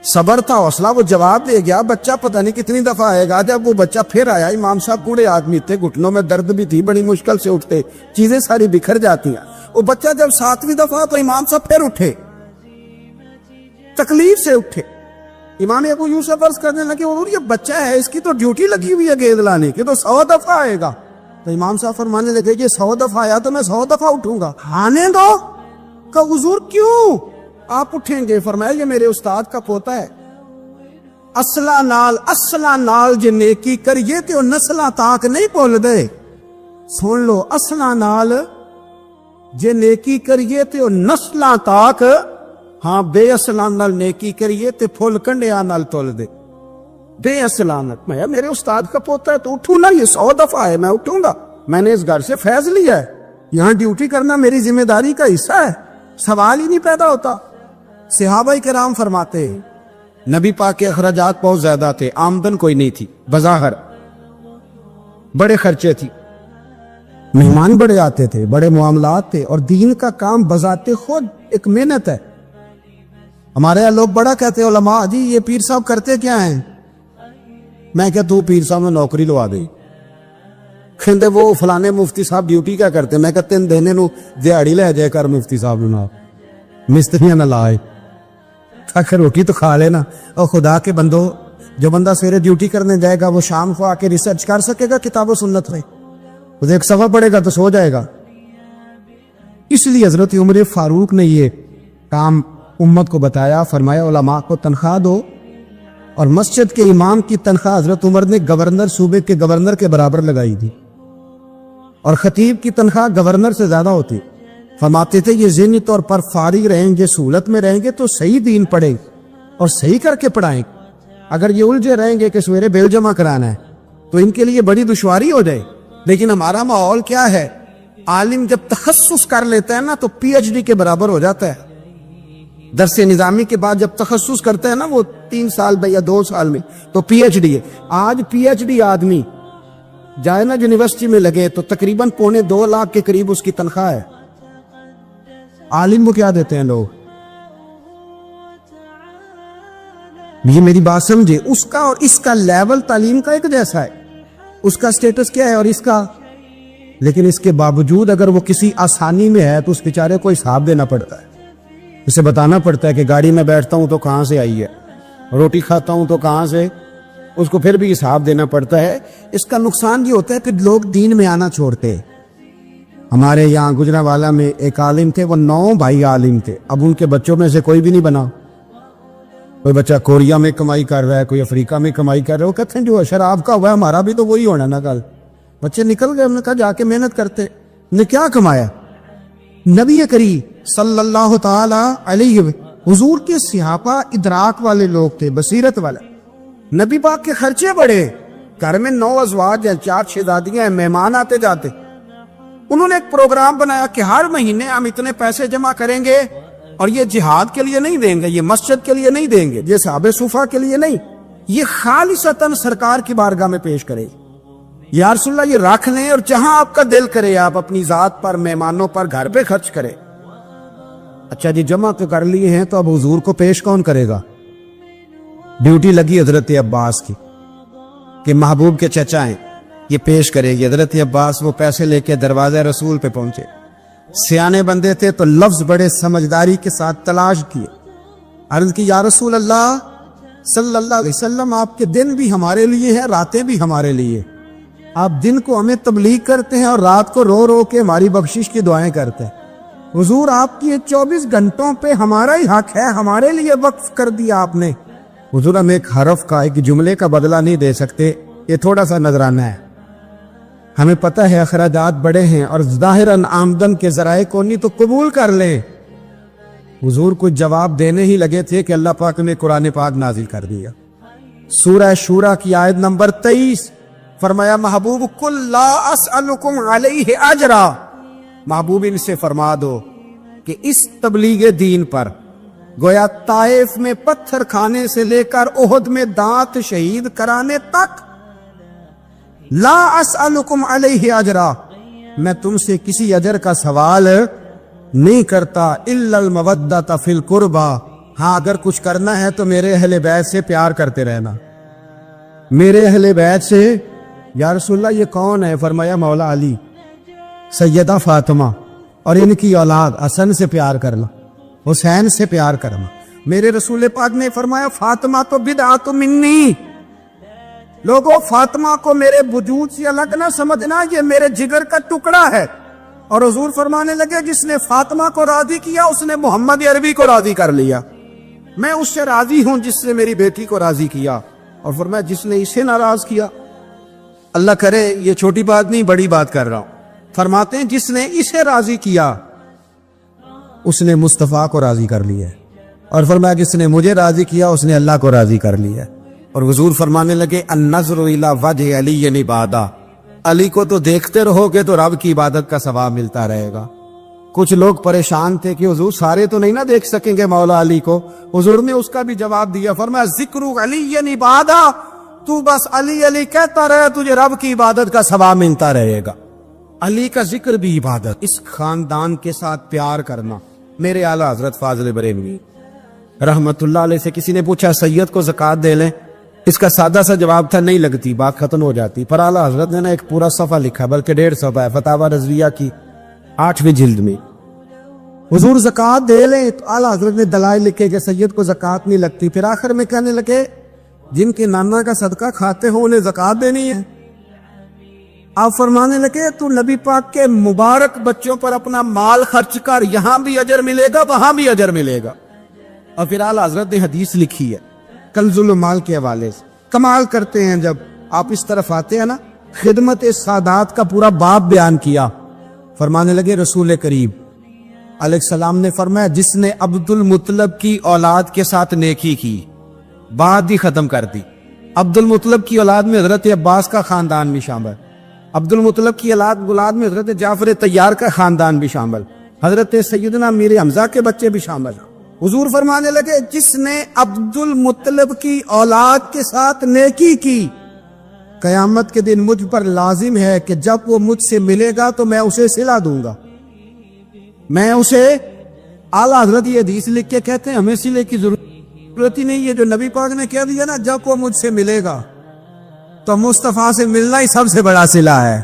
صبر تھا, حوصلہ, وہ جواب دے گیا. بچہ پتہ نہیں کتنی دفعہ آئے گا. جب وہ بچہ پھر آیا, امام صاحب بوڑھے آدمی تھے, گھٹنوں میں درد بھی تھی, بڑی مشکل سے اٹھتے, چیزیں ساری بکھر جاتی ہیں. وہ بچہ جب 7ویں دفعہ تو امام صاحب پھر اٹھے, تکلیف سے اٹھے. امام ابو یوسف عرض کرنے لگے, اور یہ بچہ ہے, اس کی تو ڈیوٹی لگی ہوئی ہے گیند لانے کی, تو 100 دفعہ آئے گا. تو امام صاحب فرمانے لگے, یہ 100 دفعہ آیا تو میں 100 دفعہ اٹھوں گا, آنے دو. کہ حضور کیوں آپ اٹھیں گے؟ فرمایا یہ میرے استاد کا پوتا ہے. اصلا نال جے نیکی کریے تے نسلاں تاک نہیں بھول دے. سن لو, اصلا نال جے نیکی کریے تے نسلاں تاک, ہاں بے اصلاں نال نیکی کریے تے پھول کنڈیاں نال تول دے. بے اصلاں نال, میں میرے استاد کا پوتا ہے تو اٹھوں نا, یہ 100 دفعہ ہے, میں اٹھوں گا. میں نے اس گھر سے فیض لیا ہے, یہاں ڈیوٹی کرنا میری ذمہ داری کا حصہ ہے, سوال ہی نہیں پیدا ہوتا. صحابہ کرام فرماتے نبی پاک کے اخراجات بہت زیادہ تھے, آمدن کوئی نہیں تھی بظاہر, بڑے خرچے تھی, مہمان بڑے آتے تھے, بڑے معاملات تھے, اور دین کا کام بذات خود ایک محنت ہے. ہمارے یہاں لوگ بڑا کہتے ہیں علماء, جی یہ پیر صاحب کرتے کیا ہیں؟ میں کہ تو پیر صاحب نے نوکری لوا دی. کہندے وہ فلانے مفتی صاحب ڈیوٹی کیا کرتے؟ میں کہتے ہیں دینے نو دیہڑی لے جائے کر مفتی صاحب نو, مستریاں نہ لائے, آخر روٹی تو کھا لینا. اور خدا کے بندو, جو بندہ سویرے ڈیوٹی کرنے جائے گا وہ شام کو آ کے ریسرچ کر سکے گا کتاب و سنت میں؟ وہ ایک صفحہ پڑھے گا تو سو جائے گا. اس لیے حضرت عمر فاروق نے یہ کام امت کو بتایا, فرمایا علماء کو تنخواہ دو, اور مسجد کے امام کی تنخواہ حضرت عمر نے گورنر, صوبے کے گورنر کے برابر لگائی تھی, اور خطیب کی تنخواہ گورنر سے زیادہ ہوتی. فرماتے تھے یہ ذہنی طور پر فارغ رہیں گے, سہولت میں رہیں گے تو صحیح دین پڑھیں اور صحیح کر کے پڑھائیں. اگر یہ الجھے رہیں گے کہ سویرے بل جمع کرانا ہے تو ان کے لیے بڑی دشواری ہو جائے. لیکن ہمارا ماحول کیا ہے, عالم جب تخصص کر لیتا ہے نا تو پی ایچ ڈی کے برابر ہو جاتا ہے. درس نظامی کے بعد جب تخصص کرتا ہے نا وہ 3 سال میں یا 2 سال میں, تو پی ایچ ڈی ہے. آج پی ایچ ڈی آدمی جائے نا یونیورسٹی میں لگے تو تقریباً 2.25 لاکھ کے قریب اس کی تنخواہ ہے. عالم کو کیا دیتے ہیں لوگ؟ یہ میری بات سمجھے, اس کا اور اس کا لیول تعلیم کا ایک جیسا ہے, اس کا سٹیٹس کیا ہے اور اس کا. لیکن اس کے باوجود اگر وہ کسی آسانی میں ہے تو اس بیچارے کو حساب دینا پڑتا ہے, اسے بتانا پڑتا ہے کہ گاڑی میں بیٹھتا ہوں تو کہاں سے آئی ہے, روٹی کھاتا ہوں تو کہاں سے, اس کو پھر بھی حساب دینا پڑتا ہے. اس کا نقصان یہ ہوتا ہے کہ لوگ دین میں آنا چھوڑتے. ہمارے یہاں گجرانوالہ میں ایک عالم تھے, وہ 9 بھائی عالم تھے, اب ان کے بچوں میں سے کوئی بھی نہیں بنا. کوئی بچہ کوریا میں کمائی کر رہا ہے, کوئی افریقہ میں کمائی کر رہا ہے. وہ کہتے ہیں جو شراب کا ہوا ہے ہمارا بھی تو وہی ہونا نا. کل بچے نکل گئے, ہم نے کہا جا کے محنت کرتے. نے کیا کمایا؟ نبی کریم صلی اللہ تعالی علیہ حضور کے صحابہ ادراک والے لوگ تھے, بصیرت والے. نبی پاک کے خرچے بڑے, گھر میں 9 ازواج ہیں, 4 شہزادیاں ہیں, مہمان آتے جاتے. انہوں نے ایک پروگرام بنایا کہ ہر مہینے ہم اتنے پیسے جمع کریں گے اور یہ جہاد کے لیے نہیں دیں گے، یہ مسجد کے لیے نہیں دیں گے، یہ صحابہ صفا کے لیے نہیں، یہ خالصتاً سرکار کی بارگاہ میں پیش کرے، یا رسول اللہ یہ رکھ لیں اور جہاں آپ کا دل کرے آپ اپنی ذات پر، مہمانوں پر، گھر پہ خرچ کرے۔ اچھا جی جمع تو کر لیے ہیں، تو اب حضور کو پیش کون کرے گا؟ ڈیوٹی لگی حضرت عباس کی کہ محبوب کے چچا ہیں، یہ پیش کرے گی۔ حضرت عباس وہ پیسے لے کے دروازہ رسول پہ پہنچے، سیانے بندے تھے تو لفظ بڑے سمجھداری کے ساتھ تلاش کیے، عرض کی یا رسول اللہ صلی اللہ علیہ وسلم آپ کے دن بھی ہمارے لیے ہیں، راتیں بھی ہمارے لیے، آپ دن کو ہمیں تبلیغ کرتے ہیں اور رات کو رو رو کے ہماری بخشش کی دعائیں کرتے ہیں، حضور آپ کی 24 گھنٹوں پہ ہمارا ہی حق ہے، ہمارے لیے وقف کر دیا آپ نے۔ حضور ہم ایک حرف کا، ایک جملے کا بدلہ نہیں دے سکتے، یہ تھوڑا سا نذرانہ ہے، ہمیں پتہ ہے اخراجات بڑے ہیں اور ظاہراً آمدن کے ذرائع کو نہیں تو قبول کر لیں۔ حضور کچھ جواب دینے ہی لگے تھے کہ اللہ پاک نے قرآن پاک نازل کر دیا، سورہ شورى کی آیت نمبر 23، فرمایا محبوب قل لا اسألکم علیہ اجرا، محبوب ان سے فرما دو کہ اس تبلیغ دین پر گویا طائف میں پتھر کھانے سے لے کر احد میں دانت شہید کرانے تک، لا اسألکم علیہ اجرا، میں تم سے کسی اجر کا سوال نہیں کرتا، الا المودۃ فی القربى، ہاں اگر کچھ کرنا ہے تو میرے اہل بیت سے پیار کرتے رہنا، میرے اہل بیت سے۔ یا رسول اللہ یہ کون ہے؟ فرمایا مولا علی، سیدہ فاطمہ اور ان کی اولاد حسن سے پیار کرنا، حسین سے پیار کرنا۔ میرے رسول پاک نے فرمایا فاطمہ تو بدعۃ منی، لوگوں فاطمہ کو میرے وجود سے الگ نہ سمجھنا، یہ میرے جگر کا ٹکڑا ہے۔ اور حضور فرمانے لگے جس نے فاطمہ کو راضی کیا اس نے محمد عربی کو راضی کر لیا، میں اس سے راضی ہوں جس نے میری بیٹی کو راضی کیا، اور فرمایا جس نے اسے ناراض کیا، اللہ کرے یہ چھوٹی بات نہیں بڑی بات کر رہا ہوں، فرماتے ہیں جس نے اسے راضی کیا اس نے مصطفیٰ کو راضی کر لیا، اور فرمایا جس نے مجھے راضی کیا اس نے اللہ کو راضی کر لیا۔ اور حضور فرمانے لگے النظر الی وجہ علی عبادہ، علی کو تو دیکھتے رہو گے تو رب کی عبادت کا ثواب ملتا رہے گا۔ کچھ لوگ پریشان تھے کہ حضور سارے تو نہیں نہ دیکھ سکیں گے مولا علی کو، حضور نے اس کا بھی جواب دیا، فرمایا ذکر علی عبادہ، تو بس علی علی کہتا رہے تجھے رب کی عبادت کا ثواب ملتا رہے گا۔ علی کا ذکر بھی عبادت، اس خاندان کے ساتھ پیار کرنا۔ میرے اعلیٰ حضرت فاضل بریلوی رحمت اللہ علیہ سے کسی نے پوچھا سید کو زکوٰۃ دے لیں؟ اس کا سادہ سا جواب تھا نہیں لگتی، بات ختم ہو جاتی، پر اعلیٰ حضرت نے ایک پورا صفحہ لکھا، بلکہ 1.5 صفحہ ہے، فتاوی رضویہ کی 8ویں جلد میں، حضور زکوٰۃ دے لیں؟ تو اعلیٰ حضرت نے دلائل لکھے کہ سید کو زکوٰۃ نہیں لگتی، پھر آخر میں کہنے لگے جن کے نانا کا صدقہ کھاتے ہو انہیں زکوٰۃ دینی ہے؟ آپ فرمانے لگے تو نبی پاک کے مبارک بچوں پر اپنا مال خرچ کر، یہاں بھی اجر ملے گا وہاں بھی اجر ملے گا۔ اور پھر اعلیٰ حضرت نے حدیث لکھی ہے کنز المال کے حوالے سے، کمال کرتے ہیں جب آپ اس طرف آتے ہیں نا، خدمت سادات کا پورا باب بیان کیا، فرمانے لگے رسول کریم علیہ السلام نے فرمایا جس نے عبد المطلب کی اولاد کے ساتھ نیکی کی، بات ہی ختم کر دی۔ عبد المطلب کی اولاد میں حضرت عباس کا خاندان بھی شامل، عبد المطلب کی اولاد میں حضرت جعفر طیار کا خاندان بھی شامل، حضرت سیدنا میر حمزہ کے بچے بھی شامل۔ حضور فرمانے لگے جس نے عبد المطلب کی اولاد کے ساتھ نیکی کی، قیامت کے دن مجھ پر لازم ہے کہ جب وہ مجھ سے ملے گا تو میں اسے صلہ دوں گا، میں اسے۔ اعلیٰ حضرت یہ حدیث لکھ کے کہتے ہیں ہمیں صلے کی ضرورت ہی نہیں ہے، جو نبی پاک نے کہہ دیا نا جب وہ مجھ سے ملے گا تو مصطفیٰ سے ملنا ہی سب سے بڑا صلہ ہے،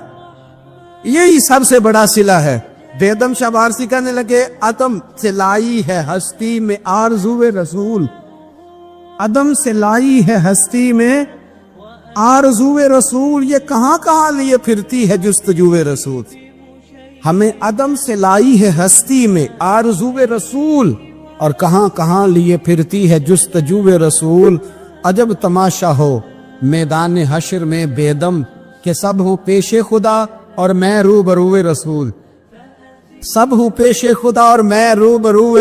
یہی سب سے بڑا صلہ ہے۔ بیدم شاہ بارسی کہنے لگے عدم سے لائی ہے ہستی میں آرزو رسول، عدم سے لائی ہے ہستی میں آرزو رسول، یہ کہاں کہاں لیے پھرتی ہے جستجو رسول، ہمیں عدم سے لائی ہے ہستی میں آرزو رسول، اور کہاں کہاں لیے پھرتی ہے جستجو رسول۔ عجب تماشا ہو میدان حشر میں بیدم کہ سب ہوں پیش خدا اور میں روبرو رسول، سب ہوں پیش خدا اور میں روبرو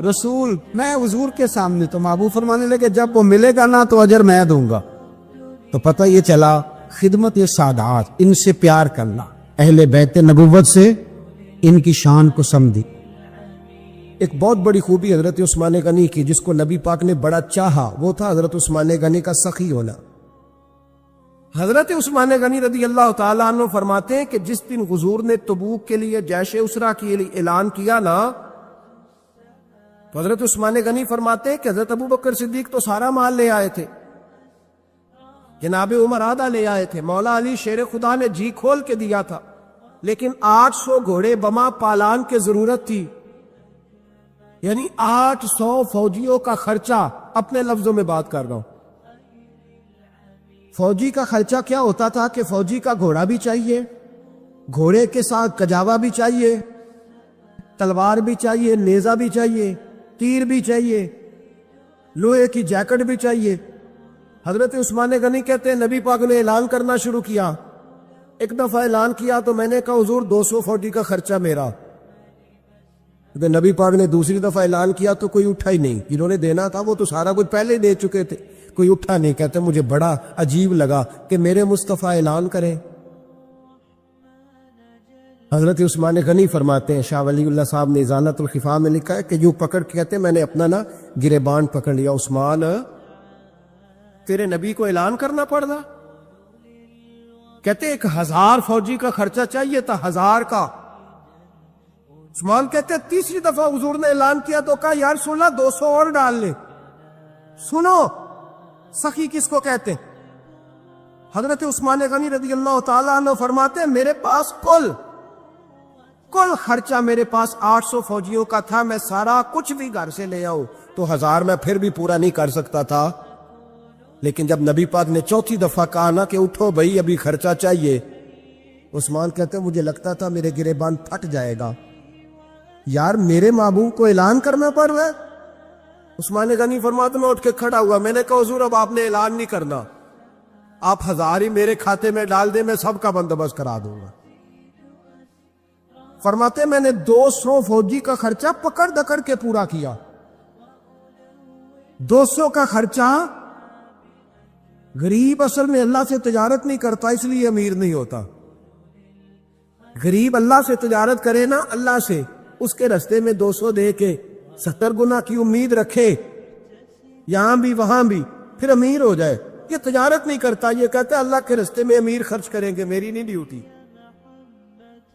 رسول۔ میں حضور کے سامنے، تو محبوب فرمانے لگے جب وہ ملے گا نا تو اجر میں دوں گا۔ تو پتہ یہ چلا خدمت سادات، ان سے پیار کرنا، اہل بیت نبوت سے ان کی شان کو سمجھی۔ ایک بہت بڑی خوبی حضرت عثمان غنی کی جس کو نبی پاک نے بڑا چاہا، وہ تھا حضرت عثمان غنی کا سخی ہونا۔ حضرت عثمان غنی رضی اللہ تعالیٰ عنہ فرماتے ہیں کہ جس دن حضور نے تبوک کے لیے جیش اسرا کے لیے اعلان کیا نا، تو حضرت عثمان غنی فرماتے ہیں کہ حضرت ابو بکر صدیق تو سارا مال لے آئے تھے، جناب عمر آدھا لے آئے تھے، مولا علی شیر خدا نے جی کھول کے دیا تھا، لیکن 800 گھوڑے بما پالان کی ضرورت تھی، یعنی 800 فوجیوں کا خرچہ۔ اپنے لفظوں میں بات کر رہا ہوں، فوجی کا خرچہ کیا ہوتا تھا کہ فوجی کا گھوڑا بھی چاہیے، گھوڑے کے ساتھ کجاوا بھی چاہیے، تلوار بھی چاہیے، نیزہ بھی چاہیے، تیر بھی چاہیے، لوہے کی جیکٹ بھی چاہیے۔ حضرت عثمان غنی کہتے ہیں نبی پاک نے اعلان کرنا شروع کیا، ایک دفعہ اعلان کیا تو میں نے کہا حضور 200 فوجی کا خرچہ میرا۔ نبی پاک نے دوسری دفعہ اعلان کیا تو کوئی اٹھا ہی نہیں، جنہوں نے دینا تھا وہ تو سارا کچھ پہلے دے چکے تھے، کوئی اٹھا نہیں۔ کہتے مجھے بڑا عجیب لگا کہ میرے مصطفیٰ اعلان کریں۔ حضرت عثمان غنی فرماتے ہیں، شاہ ولی اللہ صاحب نے ازالت الخفا میں لکھا ہے کہ یوں پکڑ کے کہتے ہیں میں نے اپنا نا گریبان پکڑ لیا، عثمان تیرے نبی کو اعلان کرنا پڑ رہا؟ کہتے 1000 فوجی کا خرچہ چاہیے تھا، 1000 کا۔ عثمان کہتے تیسری دفعہ حضور نے اعلان کیا تو کہا یا رسول اللہ 200 اور ڈال لے۔ سنو سخی کس کو کہتے ہیں؟ حضرت عثمان غنی رضی اللہ تعالیٰ عنہ فرماتے ہیں میرے پاس کل خرچہ میرے پاس 800 فوجیوں کا تھا، میں سارا کچھ بھی گھر سے لے آؤں تو 1000 میں پھر بھی پورا نہیں کر سکتا تھا، لیکن جب نبی پاک نے چوتھی دفعہ کہا نا کہ اٹھو بھائی ابھی خرچہ چاہیے، عثمان کہتے ہیں مجھے لگتا تھا میرے گریبان پھٹ جائے گا، یار میرے محبوب کو اعلان کرنا پڑ رہا ہے۔ عثمان غنی فرماتے میں اٹھ کے کھڑا ہوا، میں نے کہا حضور اب آپ نے اعلان نہیں کرنا، آپ 1000 ہی میرے کھاتے میں ڈال دیں، میں سب کا بندوبست کرا دوں گا۔ فرماتے میں نے 200 فوجی کا خرچہ پکڑ دکڑ کے پورا کیا۔ 200 کا خرچہ، غریب اصل میں اللہ سے تجارت نہیں کرتا اس لیے امیر نہیں ہوتا۔ غریب اللہ سے تجارت کرے نا، اللہ سے اس کے رستے میں 200 دے کے 70 گنا کی امید رکھے، یہاں بھی وہاں بھی، پھر امیر ہو جائے۔ یہ تجارت نہیں کرتا، یہ کہتا ہے اللہ کے رستے میں امیر خرچ کریں گے، میری نہیں ڈیوٹی۔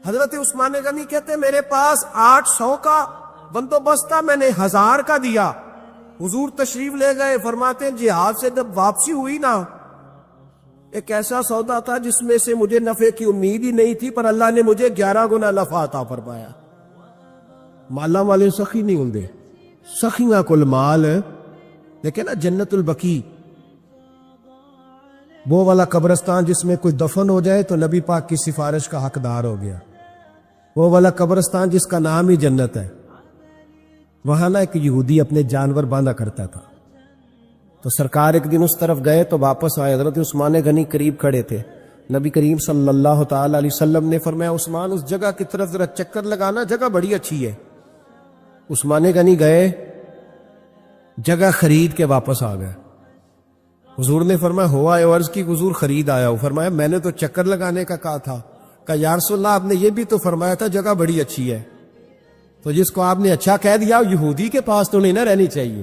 حضرت عثمان غنی کہتے میرے پاس 800 کا بندوبست تھا، میں نے 1000 کا دیا۔ حضور تشریف لے گئے، فرماتے ہیں جہاد سے جب واپسی ہوئی نا، ایک ایسا سودا تھا جس میں سے مجھے نفع کی امید ہی نہیں تھی، پر اللہ نے مجھے 11 گنا نفع عطا فرمایا۔ مالا والے سخی نہیں ہوندے، سخیاں کل مال، لیکن نا جنت البقیع وہ والا قبرستان جس میں کوئی دفن ہو جائے تو نبی پاک کی سفارش کا حقدار ہو گیا، وہ والا قبرستان جس کا نام ہی جنت ہے۔ وہاں نا ایک یہودی اپنے جانور باندھا کرتا تھا، تو سرکار ایک دن اس طرف گئے تو واپس آئے، حضرت عثمان غنی قریب کھڑے تھے، نبی کریم صلی اللہ تعالی علیہ وسلم نے فرمایا عثمان اس جگہ کی طرف ذرا چکر لگانا، جگہ بڑی اچھی ہے۔ عثمان غنی گئے، جگہ خرید کے واپس آ گئے۔ حضور نے فرمایا ہوا ہے عرض کی حضور خرید آیا ہوں، فرمایا میں نے تو چکر لگانے کا کہا تھا۔ کہا یا رسول اللہ آپ نے یہ بھی تو فرمایا تھا جگہ بڑی اچھی ہے، تو جس کو آپ نے اچھا کہہ دیا یہودی کے پاس تو نہیں نہ رہنی چاہیے،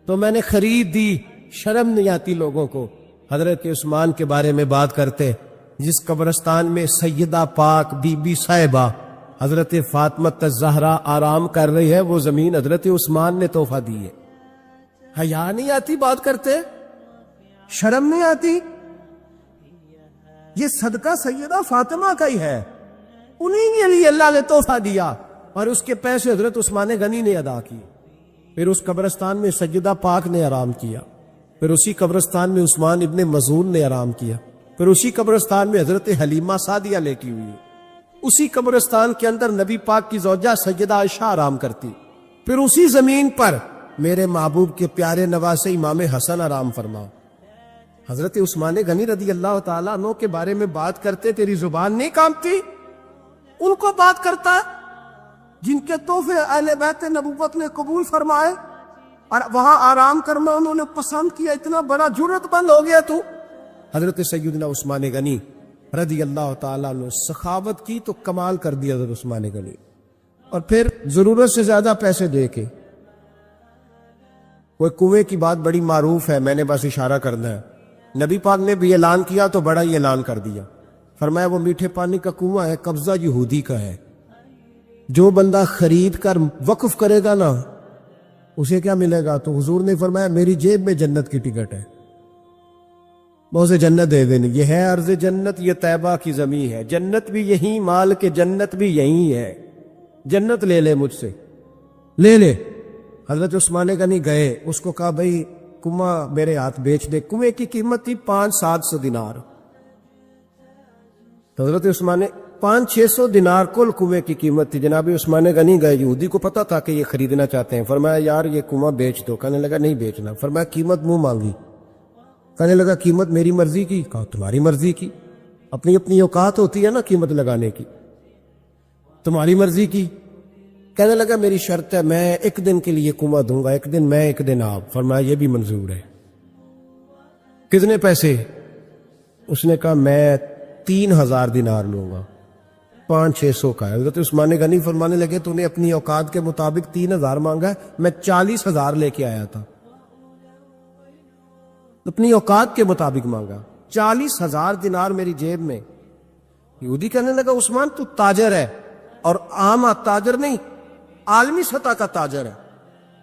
تو میں نے خرید دی۔ شرم نہیں آتی لوگوں کو حضرت عثمان کے بارے میں بات کرتے، جس قبرستان میں سیدہ پاک بی بی صاحبہ حضرت فاطمہ الزہرا آرام کر رہی ہے، وہ زمین حضرت عثمان نے تحفہ دی ہے۔ حیا نہیں آتی بات کرتے، شرم نہیں آتی؟ یہ صدقہ سیدہ فاطمہ کا ہی ہے، انہیں کے لیے اللہ نے تحفہ دیا، اور اس کے پیسے حضرت عثمان غنی نے ادا کیے۔ پھر اس قبرستان میں سیدہ پاک نے آرام کیا، پھر اسی قبرستان میں عثمان ابن مظعون نے آرام کیا، پھر اسی قبرستان میں حضرت حلیمہ سعدیہ لیٹی ہوئی ہے، اسی قبرستان کے اندر نبی پاک کی زوجہ سیدہ عائشہ آرام کرتی، پھر اسی زمین پر میرے محبوب کے پیارے نواسے امام حسن آرام فرما۔ حضرت عثمان غنی رضی اللہ تعالیٰ عنہ کے بارے میں بات کرتے تیری زبان نہیں کانپتی؟ ان کو بات کرتا ہے جن کے تحفے اہل بیت نبوت نے قبول فرمائے اور وہاں آرام کرنا انہوں نے پسند کیا، اتنا بڑا جرت مند ہو گیا تو۔ حضرت سیدنا عثمان غنی رضی اللہ تعالیٰ عنہ، سخاوت کی تو کمال کر دیا حضرت عثمان غنی، اور پھر ضرورت سے زیادہ پیسے دے کے. کوئی کنویں کی بات بڑی معروف ہے، میں نے بس اشارہ کرنا ہے. نبی پاک نے بھی اعلان کیا تو بڑا ہی اعلان کر دیا، فرمایا وہ میٹھے پانی کا کنواں ہے، قبضہ یہودی کا ہے. جو بندہ خرید کر وقف کرے گا نا اسے کیا ملے گا؟ تو حضور نے فرمایا میری جیب میں جنت کی ٹکٹ ہے، میں اسے جنت دے دینی. یہ ہے عرض جنت، یہ طیبہ کی زمین ہے، جنت بھی یہی، مال کے جنت بھی یہی ہے، جنت لے لے مجھ سے، لے لے. حضرت عثمان غنی گئے، اس کو کہا بھائی کنواں میرے ہاتھ بیچ دے. کنویں کی قیمت تھی 500-700 دینار. تو حضرت عثمان نے 500-600 دینار کل کنویں کی قیمت تھی. جناب عثمان غنی گئے، یہودی کو پتا تھا کہ یہ خریدنا چاہتے ہیں. فرمایا یار یہ کنواں بیچ دو. کہنے لگا نہیں بیچنا. فرمایا قیمت منہ مانگی. کہنے لگا قیمت میری مرضی کی. کہا تمہاری مرضی کی، اپنی اپنی اوقات ہوتی ہے نا قیمت لگانے کی. تمہاری مرضی کی. کہنے لگا میری شرط ہے، میں ایک دن کے لیے کنواں دوں گا، ایک دن میں ایک دن آپ. فرمایا یہ بھی منظور ہے. کتنے پیسے؟ اس نے کہا میں 3000 دینار لوں گا، 500-600 کا ہے. حضرت عثمان غنی فرمانے لگے تو نے اپنی اوقات کے مطابق 3000 مانگا ہے، میں 40,000 لے کے آیا تھا. اپنی اوقات کے مطابق مانگا. 40,000 دینار میری جیب میں. یہودی کہنے لگا عثمان تو تاجر ہے، اور عام تاجر نہیں، عالمی سطح کا تاجر ہے.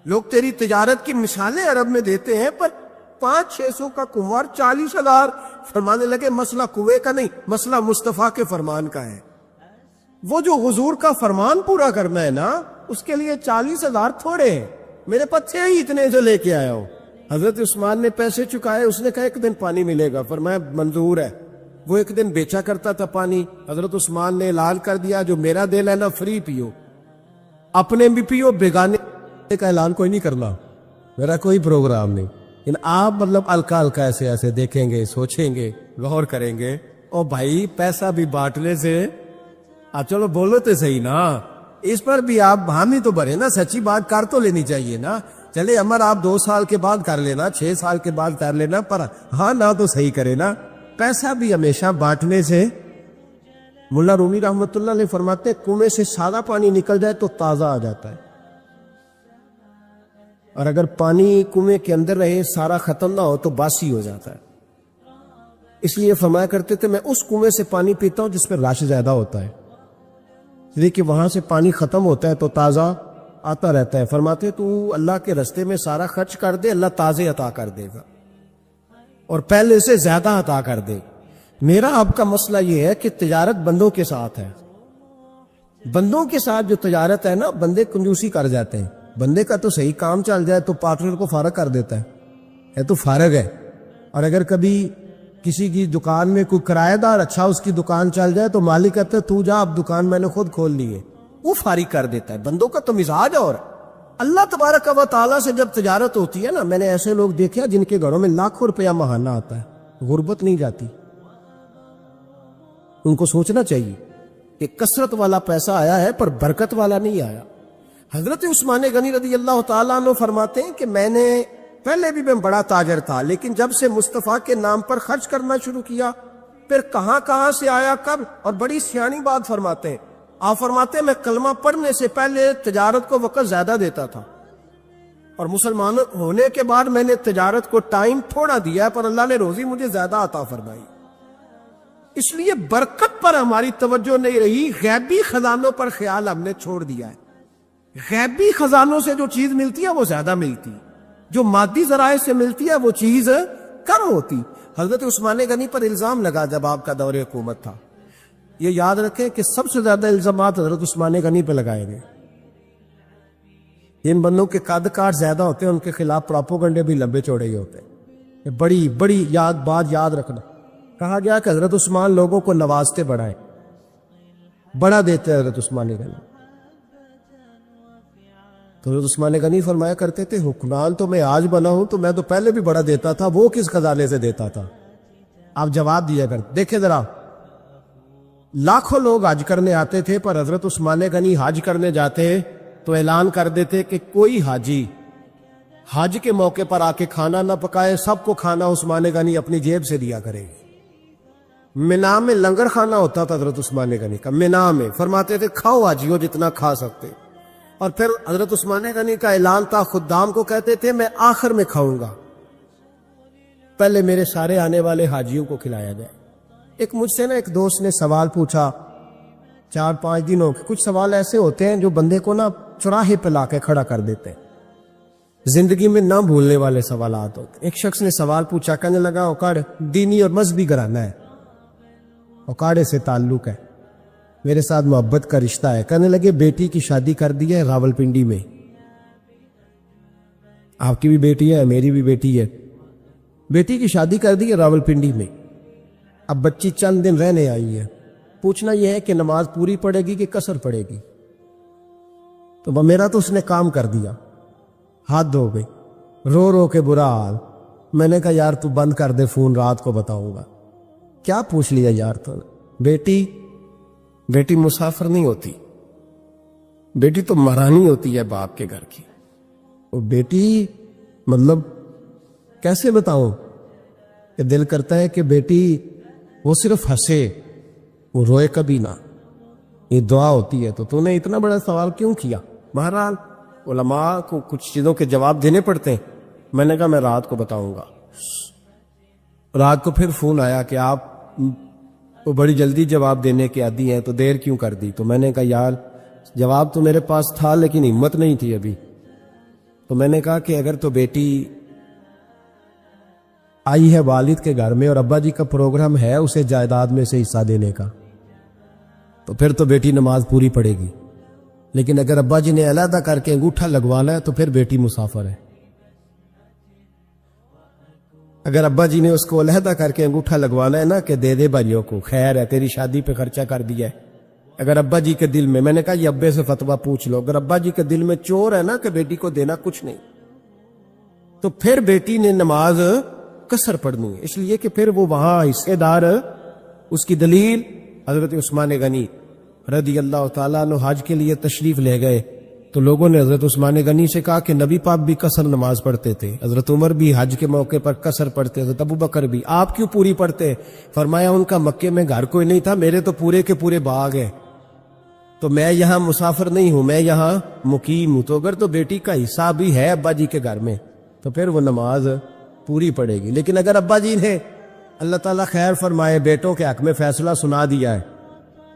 لوگ تیری تجارت کی مثالیں عرب میں دیتے ہیں، پر 500-600 کا کنوار 40,000. فرمانے لگے مسئلہ کنویں کا نہیں، مسئلہ مصطفیٰ کے فرمان کا ہے. وہ جو حضور کا فرمان پورا کرنا ہے نا، اس کے لیے 40,000 تھوڑے ہیں. میرے پاس تھے ہی اتنے جو لے کے آیا ہوں. حضرت عثمان نے پیسے چکائے. اس نے کہا ایک دن پانی ملے گا. فرمایا منظور ہے. وہ ایک دن بیچا کرتا تھا پانی. حضرت عثمان نے اعلان کر دیا جو میرا دل ہے نا فری پیو، اپنے بھی پیو، بیگانے کا اعلان کوئی نہیں کرنا، میرا کوئی پروگرام نہیں. آپ مطلب ہلکا ہلکا ایسے ایسے دیکھیں گے، سوچیں گے، غور کریں گے. او بھائی پیسہ بھی بانٹنے سے آپ چلو بولو تو صحیح نا، اس پر بھی آپ حامی تو بھرے نا، سچی بات کر تو لینی چاہیے نا. چلے عمر آپ 2 سال کے بعد کر لینا، 6 سال کے بعد کر لینا، پر ہاں نہ تو صحیح کرے نا. پیسہ بھی ہمیشہ بانٹنے سے. ملا رومی رحمت اللہ علیہ فرماتے ہیں کنویں سے سادہ پانی نکل جائے تو تازہ آ جاتا ہے، اور اگر پانی کنویں کے اندر رہے سارا ختم نہ ہو تو باسی ہو جاتا ہے. اس لیے فرمایا کرتے تھے میں اس کنویں سے پانی پیتا ہوں جس پہ رش زیادہ ہوتا ہے، اس لیے کہ وہاں سے پانی ختم ہوتا ہے تو تازہ آتا رہتا ہے. فرماتے تو اللہ کے رستے میں سارا خرچ کر دے، اللہ تازے عطا کر دے گا اور پہلے سے زیادہ عطا کر دے. میرا آپ کا مسئلہ یہ ہے کہ تجارت بندوں کے ساتھ ہے. بندوں کے ساتھ جو تجارت ہے نا، بندے کنجوسی کر جاتے ہیں. بندے کا تو صحیح کام چل جائے تو پارٹنر کو فارغ کر دیتا ہے تو فارغ ہے. اور اگر کبھی کسی کی دکان میں کوئی کرایہ دار اچھا اس کی دکان چل جائے تو مالک کہتا ہے تو جا، اب دکان میں نے خود کھول لی ہے، وہ فارغ کر دیتا ہے. بندوں کا تو مزاج. اور اللہ تبارک و تعالیٰ سے جب تجارت ہوتی ہے نا، میں نے ایسے لوگ دیکھے جن کے گھروں میں لاکھوں روپیہ ماہانہ آتا ہے، غربت نہیں جاتی. ان کو سوچنا چاہیے کہ کثرت والا پیسہ آیا ہے پر برکت والا نہیں آیا. حضرت عثمان غنی رضی اللہ تعالیٰ عنہ فرماتے ہیں کہ میں نے پہلے بھی میں بڑا تاجر تھا، لیکن جب سے مصطفیٰ کے نام پر خرچ کرنا شروع کیا، پھر کہاں کہاں سے آیا کب. اور بڑی سیانی بات فرماتے ہیں. آپ فرماتے ہیں میں کلمہ پڑھنے سے پہلے تجارت کو وقت زیادہ دیتا تھا، اور مسلمان ہونے کے بعد میں نے تجارت کو ٹائم تھوڑا دیا ہے، پر اللہ نے روزی مجھے زیادہ عطا فرمائی. اس لیے برکت پر ہماری توجہ نہیں رہی، غیبی خزانوں پر خیال ہم نے چھوڑ دیا ہے. غیبی خزانوں سے جو چیز ملتی ہے وہ زیادہ ملتی، جو مادی ذرائع سے ملتی ہے وہ چیز کم ہوتی. حضرت عثمان غنی پر الزام لگا جب آپ کا دور حکومت تھا. یہ یاد رکھیں کہ سب سے زیادہ الزامات حضرت عثمان غنی پہ لگائے گئے. جن بندوں کے قد کاٹ زیادہ ہوتے ہیں ان کے خلاف پراپوگنڈے بھی لمبے چوڑے ہی ہوتے ہیں. بڑی بڑی بات یاد رکھنا. کہا گیا کہ حضرت عثمان لوگوں کو نوازتے بڑھائے، بڑا دیتے حضرت عثمان غنی. تو حضرت عثمان غنی فرمایا کرتے تھے حکمران تو میں آج بنا ہوں تو میں تو پہلے بھی بڑا دیتا تھا، وہ کس خزانے سے دیتا تھا. آپ جواب دیا کرتے. دیکھیں ذرا، لاکھوں لوگ حج کرنے آتے تھے، پر حضرت عثمان غنی حج کرنے جاتے تو اعلان کر دیتے کہ کوئی حاجی حج کے موقع پر آ کے کھانا نہ پکائے، سب کو کھانا عثمان غنی اپنی جیب سے دیا کرے. مینا میں لنگر خانہ ہوتا تھا حضرت عثمان غنی کا، مینا میں فرماتے تھے کھاؤ حاجیو جتنا کھا سکتے، اور پھر حضرت عثمان غنی کا اعلان تھا، خدام کو کہتے تھے میں آخر میں کھاؤں گا، پہلے میرے سارے آنے والے حاجیوں کو کھلایا جائے۔ ایک مجھ سے ایک دوست نے سوال پوچھا 4-5 دنوں کے، کچھ سوال ایسے ہوتے ہیں جو بندے کو چوراہے پہ لا کے کھڑا کر دیتے ہیں، زندگی میں نہ بھولنے والے سوالات ہوتے ہیں۔ ایک شخص نے سوال پوچھا، کہنے لگا اوکاڑ دینی اور مذہبی گھرانہ ہے، اوکاڑے سے تعلق ہے، میرے ساتھ محبت کا رشتہ ہے۔ کہنے لگے بیٹی کی شادی کر دی ہے راولپنڈی میں، آپ کی بھی بیٹی ہے میری بھی بیٹی ہے، بیٹی کی شادی کر دی ہے راولپنڈی میں، اب بچی چند دن رہنے آئی ہے، پوچھنا یہ ہے کہ نماز پوری پڑے گی کہ قصر پڑے گی؟ تو میرا تو اس نے کام کر دیا، ہاتھ دھو گئی، رو رو کے برا حال۔ میں نے کہا یار تو بند کر دے فون، رات کو بتاؤں گا۔ کیا پوچھ لیا یار تو؟ بیٹی مسافر نہیں ہوتی، بیٹی تو مہرانی ہوتی ہے باپ کے گھر کی۔ وہ بیٹی مطلب کیسے بتاؤں کہ دل کرتا ہے کہ بیٹی وہ صرف ہنسے، وہ روئے کبھی نہ، یہ دعا ہوتی ہے۔ تو نے اتنا بڑا سوال کیوں کیا؟ بہرحال علماء کو کچھ چیزوں کے جواب دینے پڑتے ہیں۔ میں نے کہا میں رات کو بتاؤں گا۔ رات کو پھر فون آیا کہ آپ کو بڑی جلدی جواب دینے کے عادی ہیں تو دیر کیوں کر دی؟ تو میں نے کہا یار جواب تو میرے پاس تھا لیکن ہمت نہیں تھی ابھی۔ تو میں نے کہا کہ اگر تو بیٹی آئی ہے والد کے گھر میں اور ابا جی کا پروگرام ہے اسے جائیداد میں سے حصہ دینے کا، تو پھر تو بیٹی نماز پوری پڑے گی، لیکن اگر ابا جی نے علیحدہ کر کے انگوٹھا لگوانا ہے تو پھر بیٹی مسافر ہے۔ اگر ابا جی نے اس کو علیحدہ کر کے انگوٹھا لگوانا ہے نا کہ دے دے بھائیوں کو، خیر ہے تیری شادی پہ خرچہ کر دیا ہے، اگر ابا جی کے دل میں نے کہا یہ ابے سے فتویٰ پوچھ لو، اگر ابا جی کے دل میں چور ہے نا کہ بیٹی کو دینا کچھ نہیں، تو پھر بیٹی نے نماز قصر پڑھنی ہے، اس لیے کہ پھر وہ وہاں حصے دار۔ اس کی دلیل حضرت عثمان غنی رضی اللہ تعالیٰ عنہ حج کے لیے تشریف لے گئے تو لوگوں نے حضرت عثمان غنی سے کہا کہ نبی پاک بھی قصر نماز پڑھتے تھے، حضرت عمر بھی حج کے موقع پر قصر پڑھتے، حضرت ابو بکر بھی، آپ کیوں پوری پڑھتے؟ فرمایا ان کا مکے میں گھر کوئی نہیں تھا، میرے تو پورے کے پورے باغ ہیں، تو میں یہاں مسافر نہیں ہوں، میں یہاں مقیم ہوں، تو اگر تو بیٹی کا حصہ بھی ہے ابا جی کے گھر میں تو پھر وہ نماز پوری پڑے گی۔ لیکن اگر ابا جی نے اللہ تعالیٰ خیر فرمائے بیٹوں کے حق میں فیصلہ سنا دیا ہے